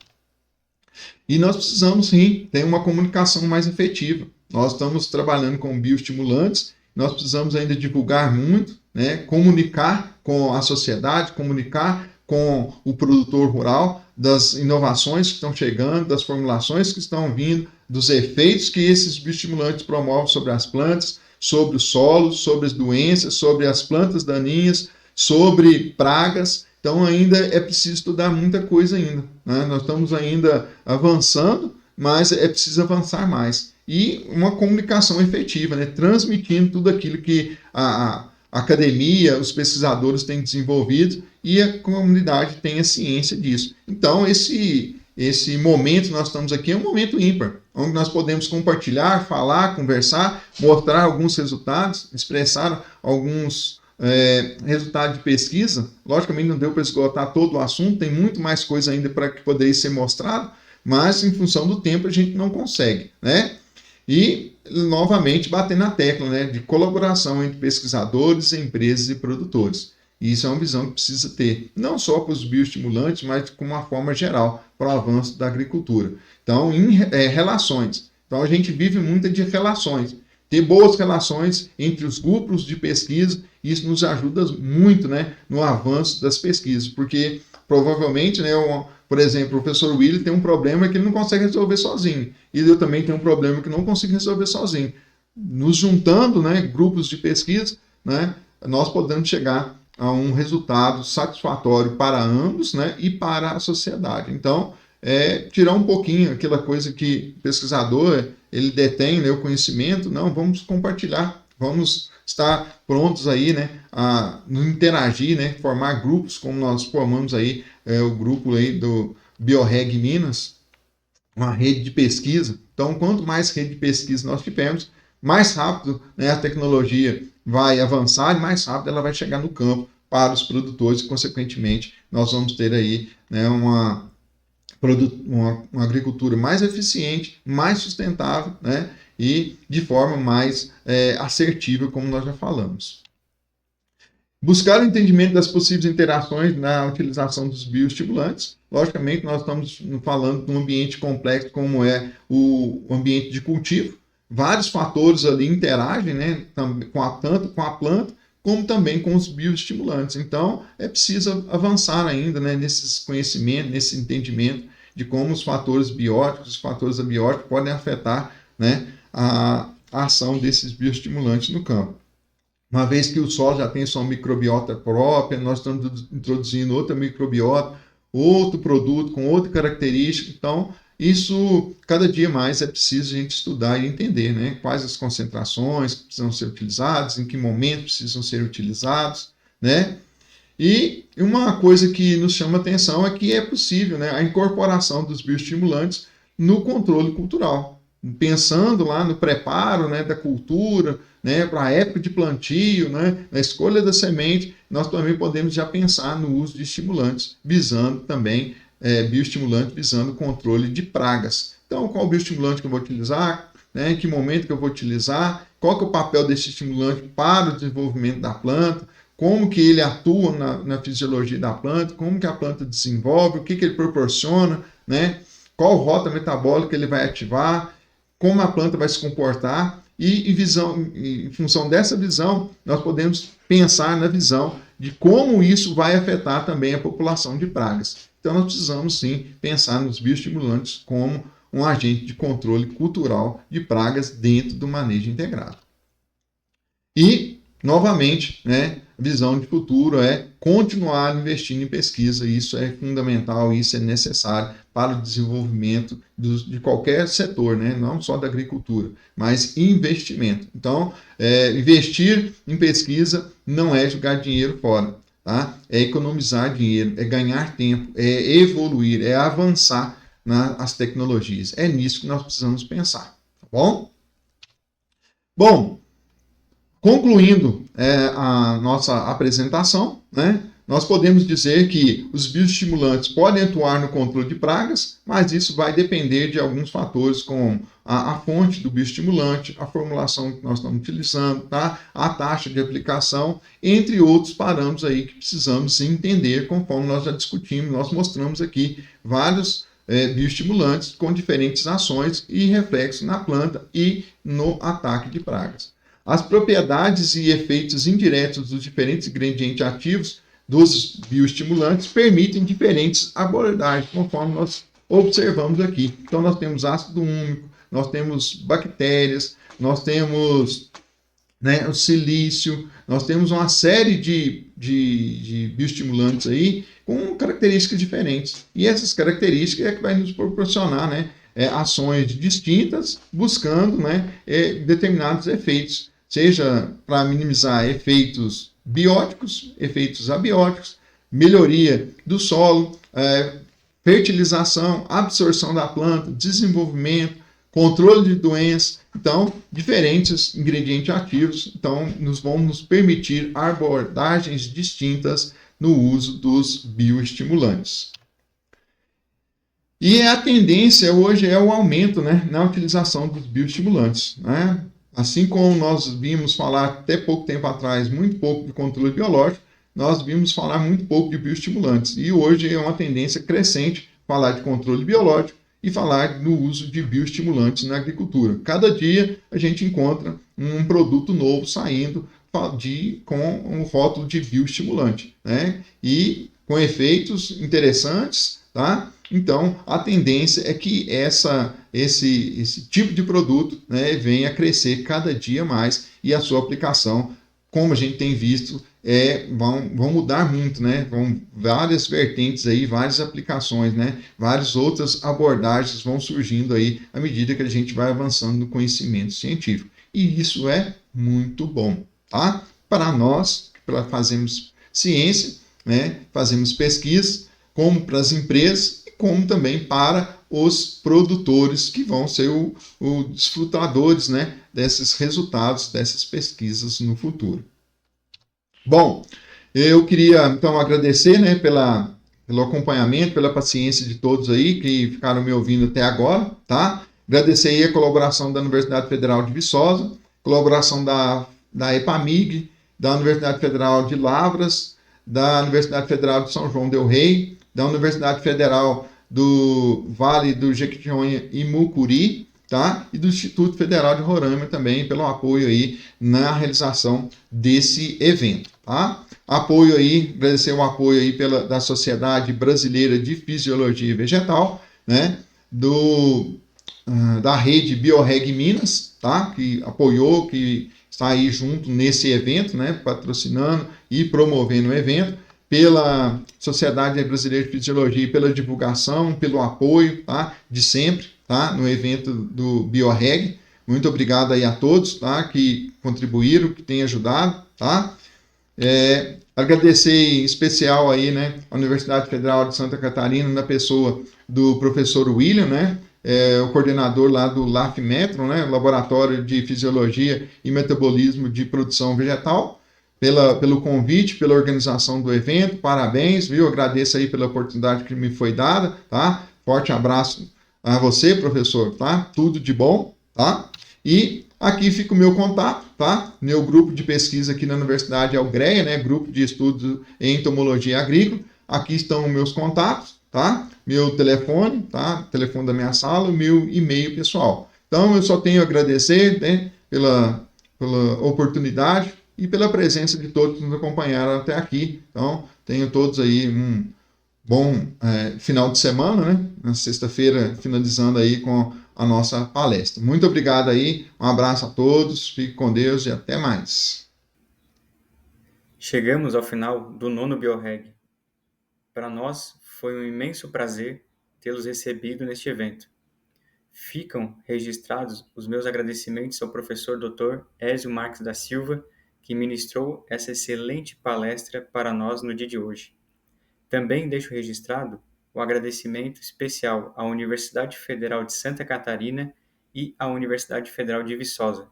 E nós precisamos, sim, ter uma comunicação mais efetiva. Nós estamos trabalhando com bioestimulantes, nós precisamos ainda divulgar muito, né? Comunicar com a sociedade, comunicar com o produtor rural das inovações que estão chegando, das formulações que estão vindo, dos efeitos que esses bioestimulantes promovem sobre as plantas, sobre o solo, sobre as doenças, sobre as plantas daninhas, sobre pragas. Então ainda é preciso estudar muita coisa ainda, né? Nós estamos ainda avançando, mas é preciso avançar mais. E uma comunicação efetiva, né? Transmitindo tudo aquilo que a academia, os pesquisadores têm desenvolvido e a comunidade tem a ciência disso. Então esse momento que nós estamos aqui é um momento ímpar, onde nós podemos compartilhar, falar, conversar, mostrar alguns resultados, expressar alguns resultado de pesquisa. Logicamente não deu para esgotar todo o assunto, tem muito mais coisa ainda para que poderia ser mostrado, mas em função do tempo a gente não consegue, né? E novamente bater na tecla, né, de colaboração entre pesquisadores, empresas e produtores. E isso é uma visão que precisa ter, não só para os bioestimulantes, mas com uma forma geral, para o avanço da agricultura. Então, em relações. Então, a gente vive muito de relações. Ter boas relações entre os grupos de pesquisa, isso nos ajuda muito, né, no avanço das pesquisas, porque provavelmente, né, por exemplo, o professor Willy tem um problema que ele não consegue resolver sozinho, e eu também tenho um problema que não consigo resolver sozinho. Nos juntando, né, grupos de pesquisa, né, nós podemos chegar a um resultado satisfatório para ambos, né, e para a sociedade. Então, tirar um pouquinho aquela coisa que o pesquisador ele detém, né, o conhecimento, não, vamos compartilhar, vamos estar prontos aí, né, a interagir, né, formar grupos, como nós formamos aí o grupo aí do BioReg Minas, uma rede de pesquisa. Então, quanto mais rede de pesquisa nós tivermos, mais rápido, né, a tecnologia vai avançar e mais rápido ela vai chegar no campo para os produtores e, consequentemente, nós vamos ter aí, né, uma agricultura mais eficiente, mais sustentável, né, e de forma mais assertiva, como nós já falamos. Buscar o entendimento das possíveis interações na utilização dos bioestimulantes. Logicamente, nós estamos falando de um ambiente complexo como é o ambiente de cultivo. Vários fatores ali interagem, né, tanto com a planta, como também com os bioestimulantes. Então, é preciso avançar ainda, né, nesses conhecimentos, nesse entendimento de como os fatores bióticos, os fatores abióticos podem afetar, né, a ação desses bioestimulantes no campo. Uma vez que o solo já tem sua microbiota própria, nós estamos introduzindo outra microbiota, outro produto com outra característica. Então, isso, cada dia mais, é preciso a gente estudar e entender, né? Quais as concentrações que precisam ser utilizadas, em que momento precisam ser utilizados, né? E uma coisa que nos chama atenção é que é possível, né, a incorporação dos bioestimulantes no controle cultural. Pensando lá no preparo, né, da cultura, né, para a época de plantio, né, na escolha da semente, nós também podemos já pensar no uso de estimulantes, visando também bioestimulante, visando o controle de pragas. Então, qual bioestimulante que eu vou utilizar, né, em que momento que eu vou utilizar, qual que é o papel desse estimulante para o desenvolvimento da planta, como que ele atua na fisiologia da planta, como que a planta desenvolve, o que ele proporciona, né, qual rota metabólica ele vai ativar, como a planta vai se comportar, e em função dessa visão, nós podemos pensar na visão de como isso vai afetar também a população de pragas. Então, nós precisamos, sim, pensar nos bioestimulantes como um agente de controle cultural de pragas dentro do manejo integrado. E, novamente, né, a visão de futuro é continuar investindo em pesquisa, isso é fundamental, isso é necessário para o desenvolvimento de qualquer setor, né, não só da agricultura, mas investimento. Então, investir em pesquisa não é jogar dinheiro fora, tá? É economizar dinheiro, é ganhar tempo, é evoluir, é avançar nas tecnologias. É nisso que nós precisamos pensar, tá bom? Bom, concluindo a nossa apresentação, né, nós podemos dizer que os bioestimulantes podem atuar no controle de pragas, mas isso vai depender de alguns fatores, como a fonte do bioestimulante, a formulação que nós estamos utilizando, tá? A taxa de aplicação, entre outros parâmetros aí que precisamos entender, conforme nós já discutimos, nós mostramos aqui vários bioestimulantes com diferentes ações e reflexos na planta e no ataque de pragas. As propriedades e efeitos indiretos dos diferentes ingredientes ativos dos bioestimulantes permitem diferentes abordagens, conforme nós observamos aqui. Então, nós temos ácido úmico, nós temos bactérias, nós temos, né, o silício, nós temos uma série de bioestimulantes aí com características diferentes. E essas características é que vai nos proporcionar, né, ações distintas, buscando, né, determinados efeitos, seja para minimizar efeitos bióticos, efeitos abióticos, melhoria do solo, fertilização, absorção da planta, desenvolvimento, controle de doenças. Então, diferentes ingredientes ativos vão nos permitir abordagens distintas no uso dos bioestimulantes. E a tendência hoje é o aumento, né, na utilização dos bioestimulantes, né? Assim como nós vimos falar até pouco tempo atrás muito pouco de controle biológico, nós vimos falar muito pouco de bioestimulantes. E hoje é uma tendência crescente falar de controle biológico e falar no uso de bioestimulantes na agricultura. Cada dia a gente encontra um produto novo saindo com um rótulo de bioestimulante, né? E com efeitos interessantes, tá? Então, a tendência é que esse tipo de produto, né, venha a crescer cada dia mais e a sua aplicação, como a gente tem visto, vão mudar muito, né? Vão várias vertentes aí, várias aplicações, né? Várias outras abordagens vão surgindo aí à medida que a gente vai avançando no conhecimento científico. E isso é muito bom, tá? Para nós, para fazermos ciência, né? Fazemos pesquisa, como para as empresas, como também para os produtores que vão ser os desfrutadores, né, desses resultados, dessas pesquisas no futuro. Bom, eu queria então agradecer, né, pelo acompanhamento, pela paciência de todos aí que ficaram me ouvindo até agora, tá? Agradecer aí a colaboração da Universidade Federal de Viçosa, colaboração da EPAMIG, da Universidade Federal de Lavras, da Universidade Federal de São João del Rei, da Universidade Federal do Vale do Jequitinhonha e Mucuri, tá? E do Instituto Federal de Roraima também, pelo apoio aí na realização desse evento, tá? Apoio aí, agradecer o apoio aí da Sociedade Brasileira de Fisiologia Vegetal, né? Da rede BioReg Minas, tá? Que apoiou, que está aí junto nesse evento, né? Patrocinando e promovendo o evento, pela Sociedade Brasileira de Fisiologia, pela divulgação, pelo apoio, tá? De sempre, tá? No evento do BioReg. Muito obrigado aí a todos, tá? Que contribuíram, que têm ajudado, tá? Agradecer em especial aí, né? A Universidade Federal de Santa Catarina, na pessoa do professor William, né? O coordenador lá do LAF-METRO, né? Laboratório de Fisiologia e Metabolismo de Produção Vegetal, pelo convite, pela organização do evento. Parabéns, viu? Agradeço aí pela oportunidade que me foi dada, tá? Forte abraço a você, professor, tá? Tudo de bom, tá? E aqui fica o meu contato, tá? Meu grupo de pesquisa aqui na Universidade é o GREA, né? Grupo de Estudos em Entomologia Agrícola. Aqui estão meus contatos, tá? Meu telefone, tá? Telefone da minha sala, meu e-mail pessoal. Então, eu só tenho a agradecer, né? Pela oportunidade e pela presença de todos que nos acompanharam até aqui. Então, tenham todos aí um bom final de semana, né? Na sexta-feira, finalizando aí com a nossa palestra. Muito obrigado aí, um abraço a todos, fique com Deus e até mais. Chegamos ao final do nono BioReg. Para nós foi um imenso prazer tê-los recebido neste evento. Ficam registrados os meus agradecimentos ao professor Dr. Ézio Marques da Silva, que ministrou essa excelente palestra para nós no dia de hoje. Também deixo registrado o agradecimento especial à Universidade Federal de Santa Catarina e à Universidade Federal de Viçosa,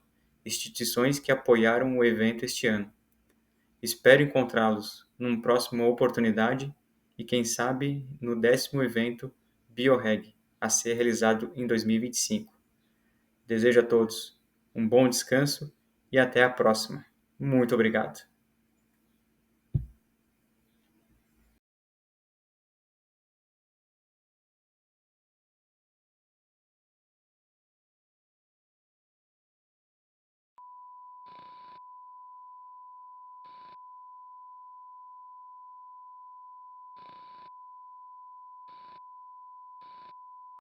instituições que apoiaram o evento este ano. Espero encontrá-los numa próxima oportunidade e, quem sabe, no 10º evento BioReg, a ser realizado em 2025. Desejo a todos um bom descanso e até a próxima. Muito obrigado.